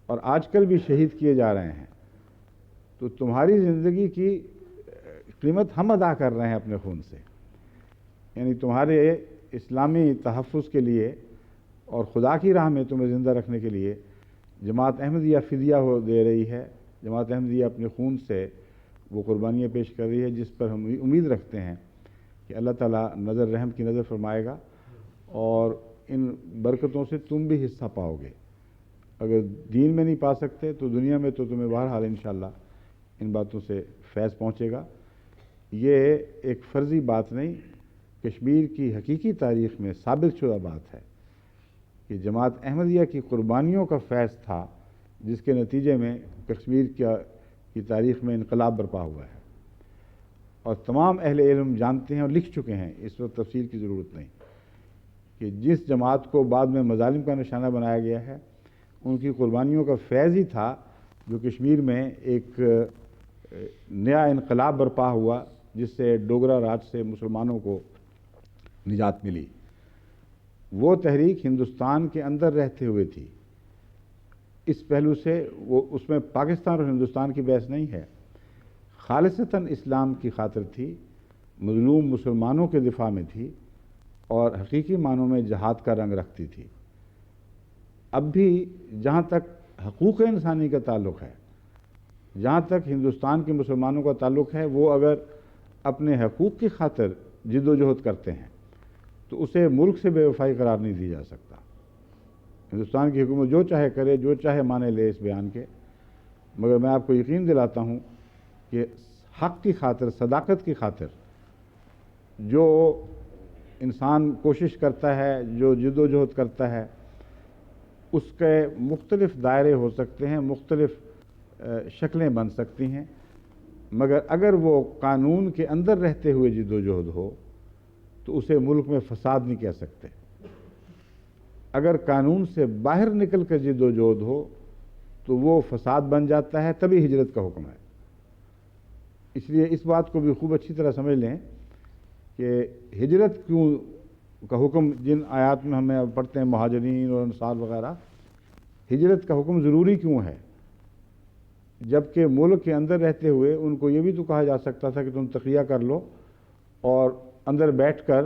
اور آج کل بھی شہید کیے جا رہے ہیں، تو تمہاری زندگی کی قیمت ہم ادا کر رہے ہیں اپنے خون سے، یعنی تمہارے اسلامی تحفظ کے لیے اور خدا کی راہ میں تمہیں زندہ رکھنے کے لیے جماعت احمدیہ فدیہ دے رہی ہے۔ جماعت احمدیہ اپنے خون سے وہ قربانیاں پیش کر رہی ہے، جس پر ہم امید رکھتے ہیں کہ اللہ تعالیٰ نظر رحم کی نظر فرمائے گا، اور ان برکتوں سے تم بھی حصہ پاؤ گے۔ اگر دین میں نہیں پا سکتے تو دنیا میں تو تمہیں بہرحال انشاءاللہ ان باتوں سے فیض پہنچے گا۔ یہ ایک فرضی بات نہیں، کشمیر کی حقیقی تاریخ میں ثابت شدہ بات ہے کہ جماعت احمدیہ کی قربانیوں کا فیض تھا جس کے نتیجے میں کشمیر کی تاریخ میں انقلاب برپا ہوا ہے، اور تمام اہل علم جانتے ہیں اور لکھ چکے ہیں، اس وقت تفصیل کی ضرورت نہیں، کہ جس جماعت کو بعد میں مظالم کا نشانہ بنایا گیا ہے ان کی قربانیوں کا فیض ہی تھا جو کشمیر میں ایک نیا انقلاب برپا ہوا، جس سے ڈوگرا راج سے مسلمانوں کو نجات ملی۔ وہ تحریک ہندوستان کے اندر رہتے ہوئے تھی، اس پہلو سے وہ اس میں پاکستان اور ہندوستان کی بحث نہیں ہے، خالصتاً اسلام کی خاطر تھی، مظلوم مسلمانوں کے دفاع میں تھی، اور حقیقی معنوں میں جہاد کا رنگ رکھتی تھی۔ اب بھی جہاں تک حقوق انسانی کا تعلق ہے، جہاں تک ہندوستان کے مسلمانوں کا تعلق ہے، وہ اگر اپنے حقوق کی خاطر جد و جہد کرتے ہیں تو اسے ملک سے بے وفائی قرار نہیں دیا جا سکتا۔ ہندوستان کی حکومت جو چاہے کرے، جو چاہے مانے لے اس بیان کے، مگر میں آپ کو یقین دلاتا ہوں کہ حق کی خاطر، صداقت کی خاطر جو انسان کوشش کرتا ہے، جو جد و جہد کرتا ہے، اس کے مختلف دائرے ہو سکتے ہیں، مختلف شکلیں بن سکتی ہیں، مگر اگر وہ قانون کے اندر رہتے ہوئے جد و جہد ہو تو اسے ملک میں فساد نہیں کہہ سکتے۔ اگر قانون سے باہر نکل کر جد و جہد ہو تو وہ فساد بن جاتا ہے، تبھی ہجرت کا حکم ہے۔ اس لیے اس بات کو بھی خوب اچھی طرح سمجھ لیں کہ ہجرت کیوں کا حکم جن آیات میں ہمیں پڑھتے ہیں، مہاجرین اور انصار وغیرہ، ہجرت کا حکم ضروری کیوں ہے؟ جبکہ ملک کے اندر رہتے ہوئے ان کو یہ بھی تو کہا جا سکتا تھا کہ تم تقیہ کر لو اور اندر بیٹھ کر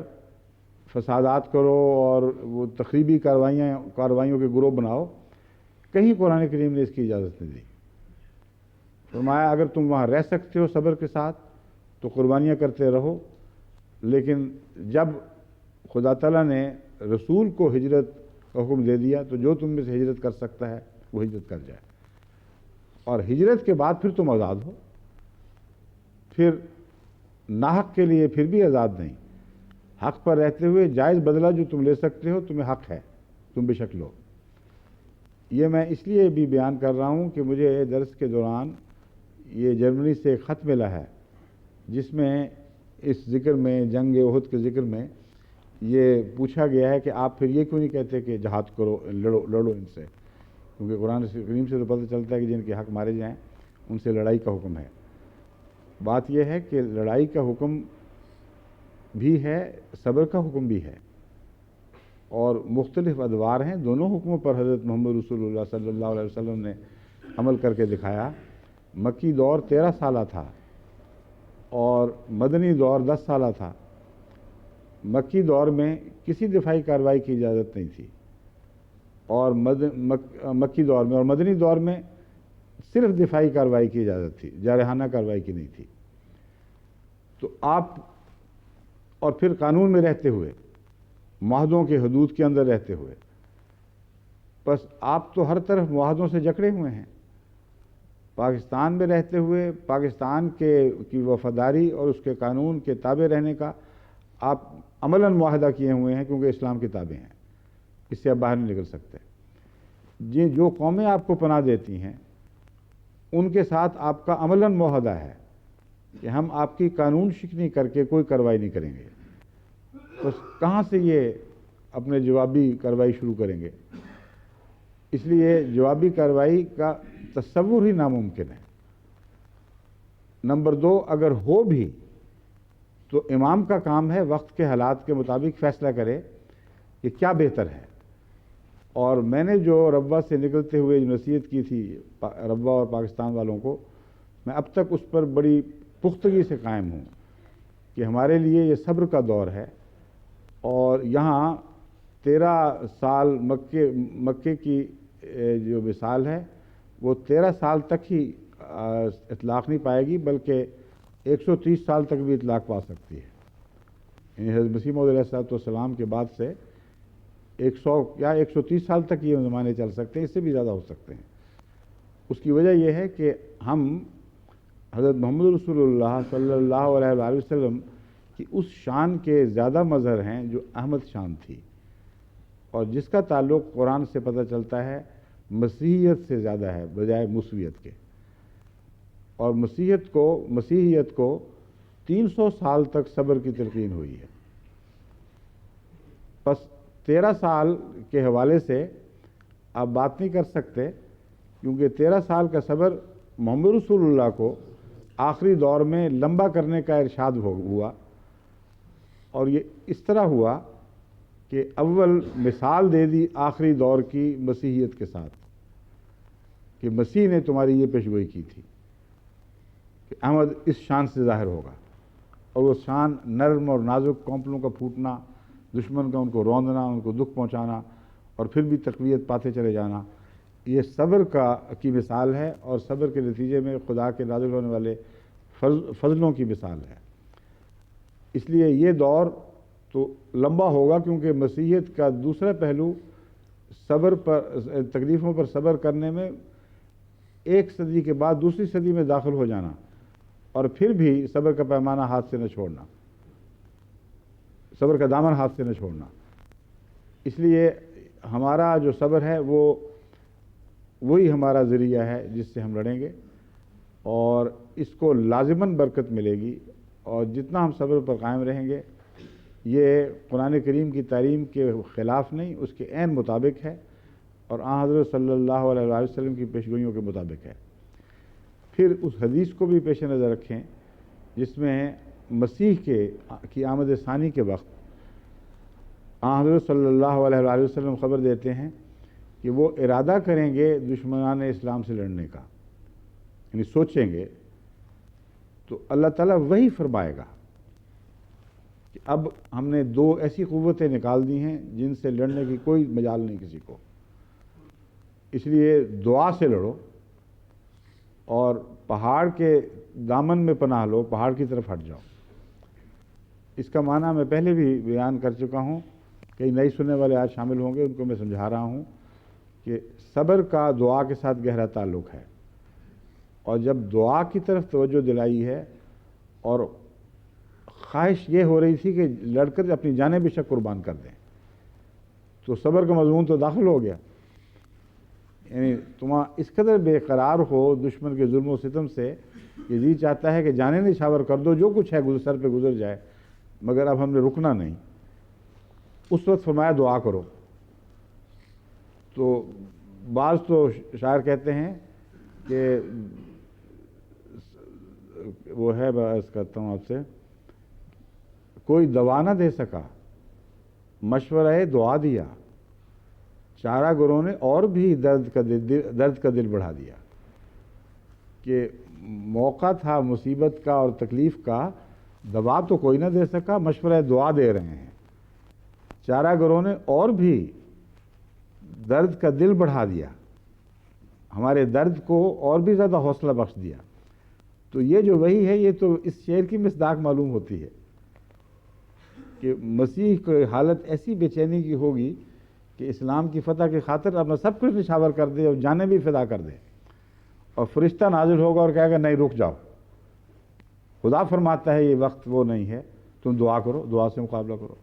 فسادات کرو اور وہ تخریبی کارروائیوں کے گروہ بناؤ۔ کہیں قرآن کریم نے اس کی اجازت نہیں دی۔ فرمایا اگر تم وہاں رہ سکتے ہو صبر کے ساتھ تو قربانیاں کرتے رہو، لیکن جب خدا تعالیٰ نے رسول کو ہجرت کا حکم دے دیا تو جو تم میں سے ہجرت کر سکتا ہے وہ ہجرت کر جائے، اور ہجرت کے بعد پھر تم آزاد ہو، پھر ناحق کے لیے پھر بھی آزاد نہیں۔ حق پر رہتے ہوئے جائز بدلہ جو تم لے سکتے ہو تمہیں حق ہے، تم بے شک لو۔ یہ میں اس لیے بھی بیان کر رہا ہوں کہ مجھے درس کے دوران یہ جرمنی سے ایک خط ملا ہے جس میں اس ذکر میں جنگ احد کے ذکر میں یہ پوچھا گیا ہے کہ آپ پھر یہ کیوں نہیں کہتے کہ جہاد کرو، لڑو ان سے، کیونکہ قرآن کریم سے تو پتہ چلتا ہے کہ جن کے حق مارے جائیں ان سے لڑائی کا حکم ہے۔ بات یہ ہے کہ لڑائی کا حکم بھی ہے، صبر کا حکم بھی ہے، اور مختلف ادوار ہیں۔ دونوں حکموں پر حضرت محمد رسول اللہ صلی اللہ علیہ وسلم نے عمل کر کے دکھایا۔ مکی دور 13 سالہ تھا اور مدنی دور 10 سالہ تھا۔ مکی دور میں کسی دفاعی کارروائی کی اجازت نہیں تھی، اور مکی دور میں اور مدنی دور میں صرف دفاعی کارروائی کی اجازت تھی، جارحانہ کارروائی کی نہیں تھی۔ تو آپ اور پھر قانون میں رہتے ہوئے، معاہدوں کے حدود کے اندر رہتے ہوئے، بس آپ تو ہر طرف معاہدوں سے جکڑے ہوئے ہیں۔ پاکستان میں رہتے ہوئے پاکستان کی وفاداری اور اس کے قانون کے تابع رہنے کا آپ عملاً معاہدہ کیے ہوئے ہیں، کیونکہ اسلام کے تابع ہیں، اس سے آپ باہر نہیں نکل سکتے۔ جو قومیں آپ کو پناہ دیتی ہیں ان کے ساتھ آپ کا عملاً معاہدہ ہے کہ ہم آپ کی قانون شکنی کر کے کوئی کارروائی نہیں کریں گے۔ بس کہاں سے یہ اپنے جوابی کارروائی شروع کریں گے؟ اس لیے جوابی کارروائی کا تصور ہی ناممکن ہے۔ نمبر 2، اگر ہو بھی تو امام کا کام ہے وقت کے حالات کے مطابق فیصلہ کرے کہ کیا بہتر ہے۔ اور میں نے جو ربوہ سے نکلتے ہوئے جو نصیحت کی تھی ربوہ اور پاکستان والوں کو، میں اب تک اس پر بڑی پختگی سے قائم ہوں کہ ہمارے لیے یہ صبر کا دور ہے، اور یہاں 13 سال مکے کی جو مثال ہے وہ 13 سال تک ہی اطلاق نہیں پائے گی، بلکہ 130 سال تک بھی اطلاق پا سکتی ہے۔ یعنی حضرت مسیح موعود علیہ السلام کے بعد سے 100 یا 130 سال تک یہ زمانے چل سکتے ہیں، اس سے بھی زیادہ ہو سکتے ہیں۔ اس کی وجہ یہ ہے کہ ہم حضرت محمد رسول اللہ صلی اللہ علیہ وآلہ وسلم کی اس شان کے زیادہ مظہر ہیں جو احمد شان تھی، اور جس کا تعلق قرآن سے پتہ چلتا ہے مسیحیت سے زیادہ ہے بجائے موسویت کے۔ اور مسیحیت کو 300 سال تک صبر کی تلقین ہوئی ہے۔ بس 13 سال کے حوالے سے آپ بات نہیں کر سکتے، کیونکہ 13 سال کا صبر محمد رسول اللہ کو آخری دور میں لمبا کرنے کا ارشاد ہوا، اور یہ اس طرح ہوا کہ اول مثال دے دی آخری دور کی مسیحیت کے ساتھ، کہ مسیح نے تمہاری یہ پیشگوئی کی تھی کہ احمد اس شان سے ظاہر ہوگا، اور وہ شان نرم اور نازک کونپلوں کا پھوٹنا، دشمن کا ان کو روندنا، ان کو دکھ پہنچانا، اور پھر بھی تقویت پاتے چلے جانا، یہ صبر کی مثال ہے، اور صبر کے نتیجے میں خدا کے نازل ہونے والے فضلوں کی مثال ہے۔ اس لیے یہ دور تو لمبا ہوگا، کیونکہ مسیحیت کا دوسرا پہلو صبر پر، تکلیفوں پر صبر کرنے میں ایک صدی کے بعد دوسری صدی میں داخل ہو جانا، اور پھر بھی صبر کا پیمانہ ہاتھ سے نہ چھوڑنا، صبر کا دامن ہاتھ سے نہ چھوڑنا۔ اس لیے ہمارا جو صبر ہے وہی ہمارا ذریعہ ہے جس سے ہم لڑیں گے، اور اس کو لازماً برکت ملے گی، اور جتنا ہم صبر پر قائم رہیں گے یہ قرآن کریم کی تعلیم کے خلاف نہیں، اس کے عین مطابق ہے، اور آن حضرت صلی اللہ علیہ وآلہ وسلم کی پیشگوئیوں کے مطابق ہے۔ پھر اس حدیث کو بھی پیش نظر رکھیں جس میں مسیح کی آمد ثانی کے وقت آن حضرت صلی اللہ علیہ وآلہ وسلم خبر دیتے ہیں کہ وہ ارادہ کریں گے دشمنان اسلام سے لڑنے کا، یعنی سوچیں گے، تو اللہ تعالیٰ وہی فرمائے گا کہ اب ہم نے 2 ایسی قوتیں نکال دی ہیں جن سے لڑنے کی کوئی مجال نہیں کسی کو، اس لیے دعا سے لڑو، اور پہاڑ کے دامن میں پناہ لو، پہاڑ کی طرف ہٹ جاؤ۔ اس کا معنی میں پہلے بھی بیان کر چکا ہوں، کئی نئی سننے والے آج شامل ہوں گے، ان کو میں سمجھا رہا ہوں کہ صبر کا دعا کے ساتھ گہرا تعلق ہے، اور جب دعا کی طرف توجہ دلائی ہے اور خواہش یہ ہو رہی تھی کہ لڑ کر اپنی جانیں بے شک قربان کر دیں. تو صبر کا مضمون تو داخل ہو گیا. یعنی تم اس قدر بے قرار ہو دشمن کے ظلم و ستم سے کہ جی چاہتا ہے کہ جانیں نشاور کر دو، جو کچھ ہے سر پہ گزر جائے، مگر اب ہم نے رکنا نہیں. اس وقت فرمایا دعا کرو. تو بعض تو شاعر کہتے ہیں کہ وہ ہے، بس کرتا ہوں آپ سے، کوئی دوا نہ دے سکا مشورہ دعا دیا، چارہ گروں نے اور بھی درد کا دل بڑھا دیا. کہ موقع تھا مصیبت کا اور تکلیف کا، دوا تو کوئی نہ دے سکا، مشورہ دعا دے رہے ہیں. چارہ گروں نے اور بھی درد کا دل بڑھا دیا، ہمارے درد کو اور بھی زیادہ حوصلہ بخش دیا. تو یہ جو وہی ہے، یہ تو اس شعر کی مصداق معلوم ہوتی ہے کہ مسیح کی حالت ایسی بے چینی کی ہوگی کہ اسلام کی فتح کی خاطر اپنا سب کچھ نشاور کر دے اور جانیں بھی فدا کر دے. اور فرشتہ نازل ہوگا اور کہے گا نہیں رک جاؤ، خدا فرماتا ہے یہ وقت وہ نہیں ہے، تم دعا کرو، دعا سے مقابلہ کرو.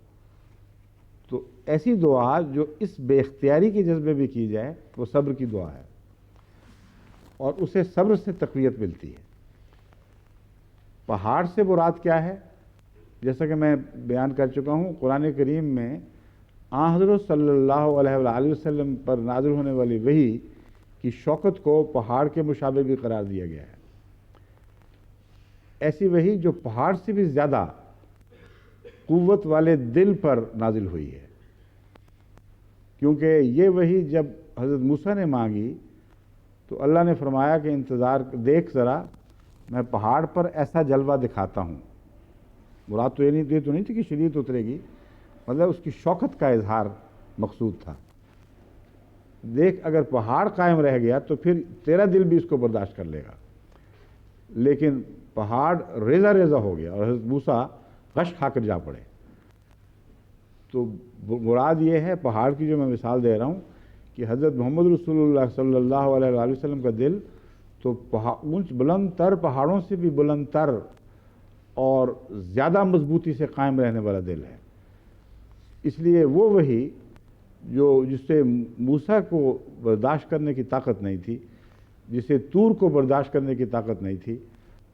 تو ایسی دعا جو اس بے اختیاری کے جذبے بھی کی جائے وہ صبر کی دعا ہے، اور اسے صبر سے تقویت ملتی ہے. پہاڑ سے مراد کیا ہے؟ جیسا کہ میں بیان کر چکا ہوں، قرآن کریم میں آن حضرت صلی اللہ علیہ وآلہ وسلم پر نازل ہونے والی وحی کی شوکت کو پہاڑ کے مشابہ بھی قرار دیا گیا ہے. ایسی وحی جو پہاڑ سے بھی زیادہ قوت والے دل پر نازل ہوئی ہے. کیونکہ یہ وحی جب حضرت موسیٰ نے مانگی تو اللہ نے فرمایا کہ انتظار دیکھ ذرا، میں پہاڑ پر ایسا جلوہ دکھاتا ہوں. مراد تو یہ تو نہیں تھی کہ شریعت اترے گی، مطلب اس کی شوکت کا اظہار مقصود تھا. دیکھ اگر پہاڑ قائم رہ گیا تو پھر تیرا دل بھی اس کو برداشت کر لے گا. لیکن پہاڑ ریزہ ریزہ ہو گیا اور حضرت موسیٰ غش کھا کر جا پڑے. تو مراد یہ ہے پہاڑ کی جو میں مثال دے رہا ہوں کہ حضرت محمد رسول اللہ صلی اللہ علیہ وآلہ وسلم کا دل تو اونچ بلند تر پہاڑوں سے بھی بلند تر اور زیادہ مضبوطی سے قائم رہنے والا دل ہے. اس لیے وہ وہی جس سے موسیٰ کو برداشت کرنے کی طاقت نہیں تھی، جسے طور کو برداشت کرنے کی طاقت نہیں تھی،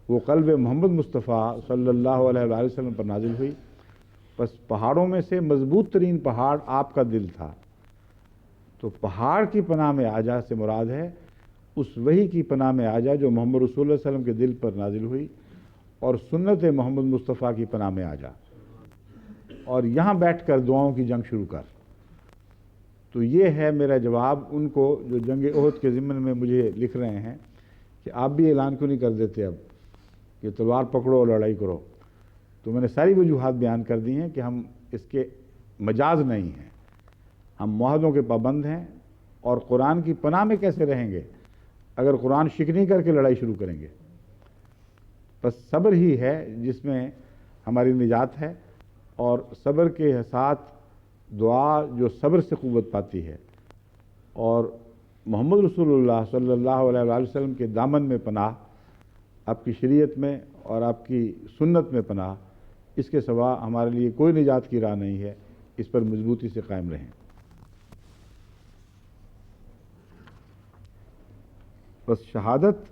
وہ قلب محمد مصطفیٰ صلی اللہ علیہ وآلہ وسلم پر نازل ہوئی. بس پہاڑوں میں سے مضبوط ترین پہاڑ آپ کا دل تھا. تو پہاڑ کی پناہ میں آجا سے مراد ہے اس وحی کی پناہ میں آجا جو محمد رسول اللہ صلی اللہ علیہ وسلم کے دل پر نازل ہوئی، اور سنت محمد مصطفیٰ کی پناہ میں آجا، اور یہاں بیٹھ کر دعاؤں کی جنگ شروع کر. تو یہ ہے میرا جواب ان کو جو جنگ احد کے ضمن میں مجھے لکھ رہے ہیں کہ آپ بھی اعلان کیوں نہیں کر دیتے اب کہ تلوار پکڑو اور لڑائی کرو. تو میں نے ساری وجوہات بیان کر دی ہیں کہ ہم اس کے مجاز نہیں ہیں، ہم معاہدوں کے پابند ہیں. اور قرآن کی پناہ میں کیسے رہیں گے اگر قرآن شکنی کر کے لڑائی شروع کریں گے؟ بس صبر ہی ہے جس میں ہماری نجات ہے، اور صبر کے ساتھ دعا جو صبر سے قوت پاتی ہے، اور محمد رسول اللہ صلی اللہ علیہ وآلہ وسلم کے دامن میں پناہ، آپ کی شریعت میں اور آپ کی سنت میں پناہ، اس کے سوا ہمارے لیے کوئی نجات کی راہ نہیں ہے. اس پر مضبوطی سے قائم رہیں. بس شہادت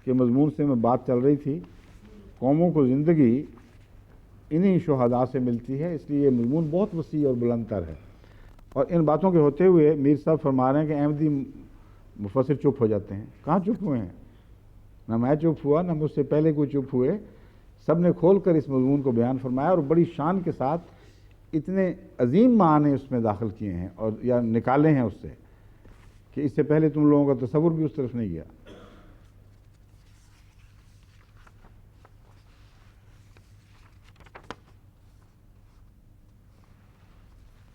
کے مضمون سے میں بات چل رہی تھی. قوموں کو زندگی انہی شہداء سے ملتی ہے، اس لیے یہ مضمون بہت وسیع اور بلند تر ہے. اور ان باتوں کے ہوتے ہوئے میر صاحب فرما رہے ہیں کہ احمدی مفسر چپ ہو جاتے ہیں. کہاں چپ ہوئے ہیں؟ نہ میں چپ ہوا، نہ مجھ سے پہلے کوئی چپ ہوئے. سب نے کھول کر اس مضمون کو بیان فرمایا اور بڑی شان کے ساتھ اتنے عظیم معنی اس میں داخل کیے ہیں اور یا نکالے ہیں اس سے کہ اس سے پہلے تم لوگوں کا تصور بھی اس طرف نہیں گیا.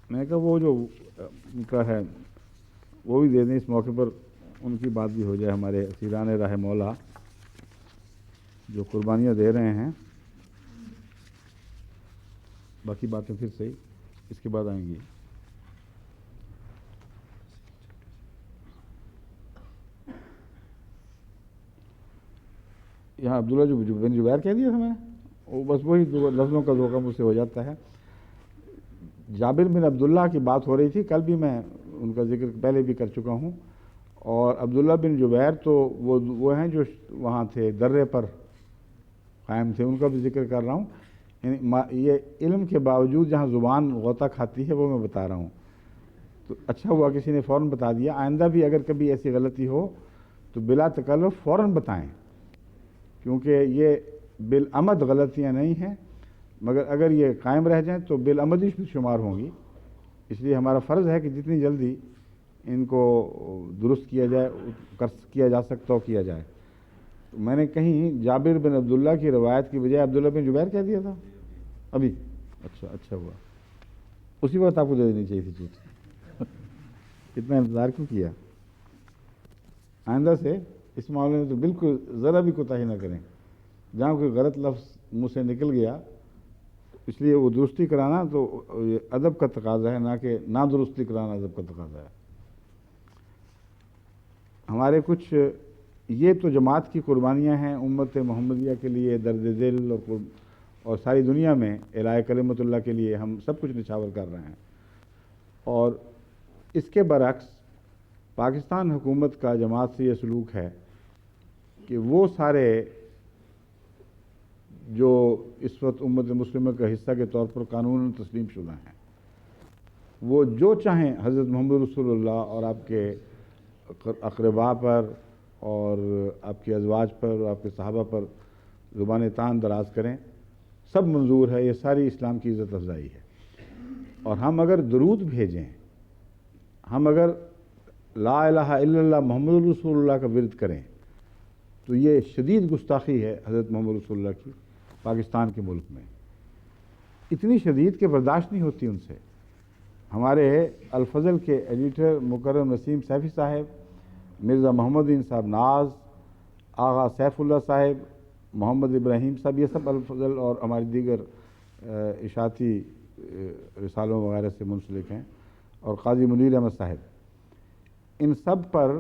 میں کہا وہ جو ان کا ہے وہ بھی دے دیں اس موقع پر، ان کی بات بھی ہو جائے. ہمارے اسیران راہ مولا جو قربانیاں دے رہے ہیں، باقی باتیں پھر صحیح اس کے بعد آئیں گی. یہاں عبداللہ جو بن جبیر کہہ دیا تھا میں نے، بس وہی لفظوں کا دھوکہ مجھ سے ہو جاتا ہے۔ جابر بن عبداللہ کی بات ہو رہی تھی، کل بھی میں ان کا ذکر پہلے بھی کر چکا ہوں، اور عبداللہ بن جبیر تو وہ ہیں جو وہاں تھے درے پر قائم تھے، ان کا بھی ذکر کر رہا ہوں۔ یعنی یہ علم کے باوجود جہاں زبان غوطہ کھاتی ہے وہ میں بتا رہا ہوں، تو اچھا ہوا کسی نے فوراً بتا دیا۔ آئندہ بھی اگر کبھی ایسی غلطی ہو تو بلا تکلف فوراً بتائیں، کیونکہ یہ بالعمد غلطیاں نہیں ہیں، مگر اگر یہ قائم رہ جائیں تو بالعمد ہی شمار ہوں گی۔ اس لیے ہمارا فرض ہے کہ جتنی جلدی ان کو درست کیا جائے، کیا جا سکتا ہو کیا جائے۔ میں نے کہیں جابر بن عبداللہ کی روایت کی بجائے عبداللہ بن جبیر کہہ دیا تھا ابھی؟ اچھا ہوا، اسی وقت آپ کو دے دینی چاہیے تھی چیز، اتنا انتظار کیوں کیا؟ آئندہ سے اس معاملے میں تو بالکل ذرا بھی کوتاہی نہ کریں، جہاں کوئی غلط لفظ منہ سے نکل گیا اس لیے وہ درستی کرانا تو یہ ادب کا تقاضا ہے، نہ کہ نا درستی کرانا ادب کا تقاضا ہے۔ ہمارے کچھ یہ تو جماعت کی قربانیاں ہیں امت محمدیہ کے لیے، درد دل اور ساری دنیا میں اعلاء کلمت اللہ کے لیے ہم سب کچھ نچھاور کر رہے ہیں، اور اس کے برعکس پاکستان حکومت کا جماعت سے یہ سلوک ہے کہ وہ سارے جو اس وقت امت مسلمہ کا حصہ کے طور پر قانون تسلیم شدہ ہیں، وہ جو چاہیں حضرت محمد رسول اللہ اور آپ کے اقرباء پر اور آپ کے ازواج پر اور آپ کے صحابہ پر زبان تان دراز کریں، سب منظور ہے، یہ ساری اسلام کی عزت افزائی ہے۔ اور ہم اگر درود بھیجیں، ہم اگر لا الہ الا اللہ محمد رسول اللہ کا ورد کریں، تو یہ شدید گستاخی ہے حضرت محمد رسول اللہ کی پاکستان کے ملک میں، اتنی شدید کہ برداشت نہیں ہوتی ان سے۔ ہمارے الفضل کے ایڈیٹر مکرم نسیم سیفی صاحب، مرزا محمد دین صاحب ناز، آغا سیف اللہ صاحب، محمد ابراہیم صاحب، یہ سب الفضل اور ہماری دیگر اشاعتی رسالوں وغیرہ سے منسلک ہیں، اور قاضی منیر احمد صاحب، ان سب پر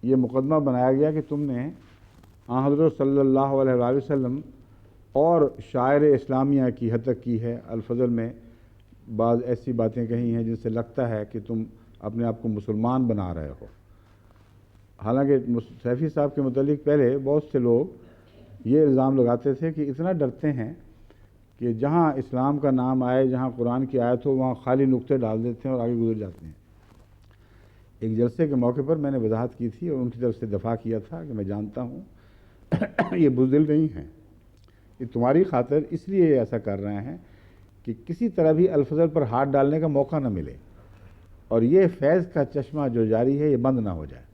یہ مقدمہ بنایا گیا کہ تم نے حضرت صلی اللہ علیہ وآلہ وسلم اور شاعر اسلامیہ کی ہتک کی ہے، الفضل میں بعض ایسی باتیں کہی ہیں جن سے لگتا ہے کہ تم اپنے آپ کو مسلمان بنا رہے ہو۔ حالانکہ سیفی صاحب کے متعلق پہلے بہت سے لوگ یہ الزام لگاتے تھے کہ اتنا ڈرتے ہیں کہ جہاں اسلام کا نام آئے، جہاں قرآن کی آیت ہو، وہاں خالی نقطے ڈال دیتے ہیں اور آگے گزر جاتے ہیں۔ ایک جلسے کے موقع پر میں نے وضاحت کی تھی اور ان کی طرف سے دفاع کیا تھا کہ میں جانتا ہوں یہ بزدل نہیں ہیں، یہ تمہاری خاطر اس لیے ایسا کر رہے ہیں کہ کسی طرح بھی الفضل پر ہاتھ ڈالنے کا موقع نہ ملے، اور یہ فیض کا چشمہ جو جاری ہے یہ بند نہ ہو جائے،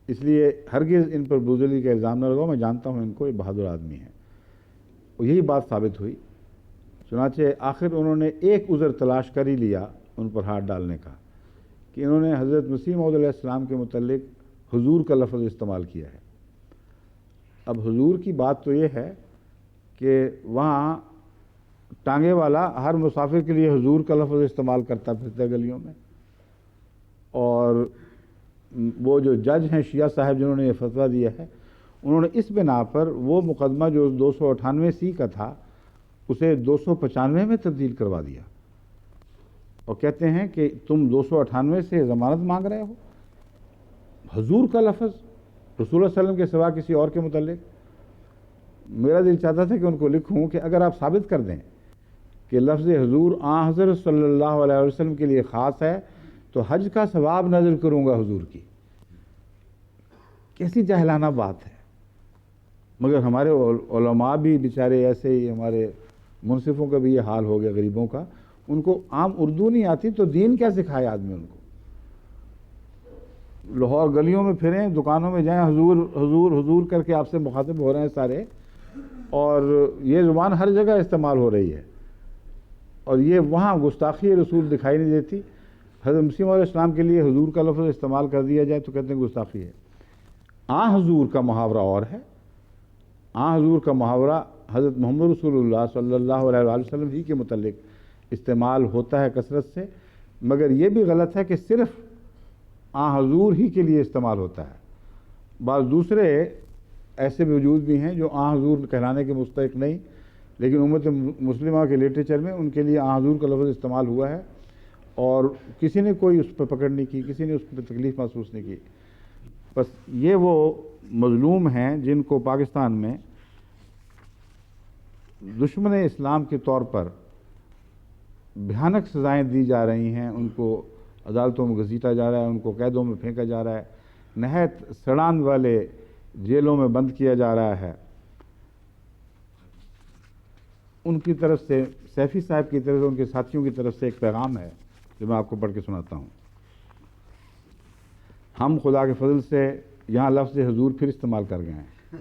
اس لیے ہرگز ان پر بزدلی کا الزام نہ لگاؤ۔ میں جانتا ہوں ان کو، یہ بہادر آدمی ہیں، اور یہی بات ثابت ہوئی۔ چنانچہ آخر انہوں نے ایک عذر تلاش کر ہی لیا ان پر ہاتھ ڈالنے کا، کہ انہوں نے حضرت مسیح موعود علیہ السلام کے متعلق حضور کا لفظ استعمال کیا ہے۔ اب حضور کی بات تو یہ ہے کہ وہاں ٹانگے والا ہر مسافر کے لیے حضور کا لفظ استعمال کرتا پھرتا ہے گلیوں میں، اور وہ جو جج ہیں شیعہ صاحب جنہوں نے یہ فتویٰ دیا ہے، انہوں نے اس بنا پر وہ مقدمہ جو 298 کا تھا اسے 295 میں تبدیل کروا دیا، اور کہتے ہیں کہ تم 298 سے ضمانت مانگ رہے ہو حضور کا لفظ رسول اللہ صلی اللہ علیہ وسلم کے سوا کسی اور کے متعلق۔ میرا دل چاہتا تھا کہ ان کو لکھوں کہ اگر آپ ثابت کر دیں کہ لفظ حضور حضرت صلی اللہ علیہ وسلم کے لیے خاص ہے تو حج کا ثواب نازل کروں گا حضور کی۔ کیسی جاہلانہ بات ہے، مگر ہمارے علماء بھی بیچارے ایسے ہی، ہمارے منصفوں کا بھی یہ حال ہو گیا، غریبوں کا، ان کو عام اردو نہیں آتی تو دین کیا سکھائے آدمی ان کو؟ لاہور گلیوں میں پھریں، دکانوں میں جائیں، حضور حضور حضور کر کے آپ سے مخاطب ہو رہے ہیں سارے، اور یہ زبان ہر جگہ استعمال ہو رہی ہے، اور یہ وہاں گستاخی رسول دکھائی نہیں دیتی۔ حضرت مسیح علیہ السلام کے لیے حضور کا لفظ استعمال کر دیا جائے تو کہتے ہیں گستاخی ہے۔ حضور کا محاورہ اور ہے، حضور کا محاورہ حضرت محمد رسول اللہ صلی اللہ علیہ وآلہ وسلم ہی کے متعلق استعمال ہوتا ہے کثرت سے، مگر یہ بھی غلط ہے کہ صرف حضور ہی کے لیے استعمال ہوتا ہے۔ بعض دوسرے ایسے وجود بھی ہیں جو آن حضور کہلانے کے مستحق نہیں، لیکن امت مسلمہ کے لٹریچر میں ان کے لیے آن حضور کا لفظ استعمال ہوا ہے، اور کسی نے کوئی اس پہ پکڑ نہیں کی، کسی نے اس پہ تکلیف محسوس نہیں کی۔ بس یہ وہ مظلوم ہیں جن کو پاکستان میں دشمن اسلام کے طور پر بھیانک سزائیں دی جا رہی ہیں، ان کو عدالتوں میں گھسیٹا جا رہا ہے، ان کو قیدوں میں پھینکا جا رہا ہے، نہایت سڑان والے جیلوں میں بند کیا جا رہا ہے۔ ان کی طرف سے، سیفی صاحب کی طرف سے، ان کے ساتھیوں کی طرف سے ایک پیغام ہے جو میں آپ کو پڑھ کے سناتا ہوں۔ ہم خدا کے فضل سے یہاں لفظ حضور پھر استعمال کر گئے ہیں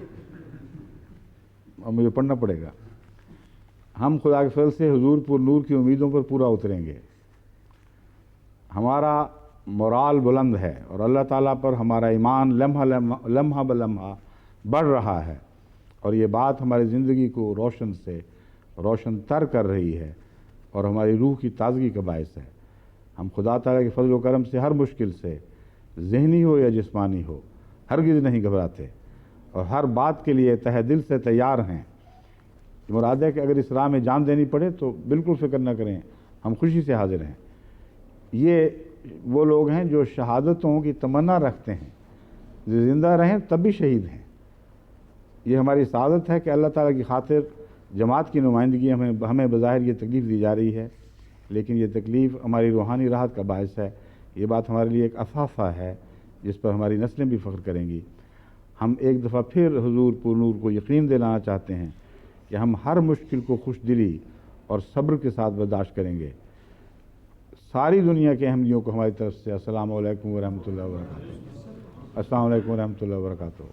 اور مجھے پڑھنا پڑے گا۔ ہم خدا کے فضل سے حضور پر نور کی امیدوں پر پورا اتریں گے۔ ہمارا مورال بلند ہے اور اللہ تعالیٰ پر ہمارا ایمان لمحہ بلمحہ بڑھ رہا ہے، اور یہ بات ہماری زندگی کو روشن سے روشن تر کر رہی ہے اور ہماری روح کی تازگی کا باعث ہے۔ ہم خدا تعالیٰ کے فضل و کرم سے ہر مشکل سے، ذہنی ہو یا جسمانی ہو، ہرگز نہیں گھبراتے اور ہر بات کے لیے تہہ دل سے تیار ہیں۔ مراد ہے کہ اگر اس راہ میں جان دینی پڑے تو بالکل فکر نہ کریں، ہم خوشی سے حاضر ہیں۔ یہ وہ لوگ ہیں جو شہادتوں کی تمنا رکھتے ہیں، جو زندہ رہیں تب بھی شہید ہیں۔ یہ ہماری سعادت ہے کہ اللہ تعالیٰ کی خاطر جماعت کی نمائندگی ہمیں بظاہر یہ تکلیف دی جا رہی ہے، لیکن یہ تکلیف ہماری روحانی راحت کا باعث ہے۔ یہ بات ہمارے لیے ایک اثاثہ ہے جس پر ہماری نسلیں بھی فخر کریں گی۔ ہم ایک دفعہ پھر حضور پر نور کو یقین دلانا چاہتے ہیں کہ ہم ہر مشکل کو خوش دلی اور صبر کے ساتھ برداشت کریں گے۔ ساری دنیا کے احمدیوں کو ہماری طرف سے السلام علیکم ورحمۃ اللہ وبرکاتہ۔ السلام علیکم ورحمۃ اللہ وبرکاتہ۔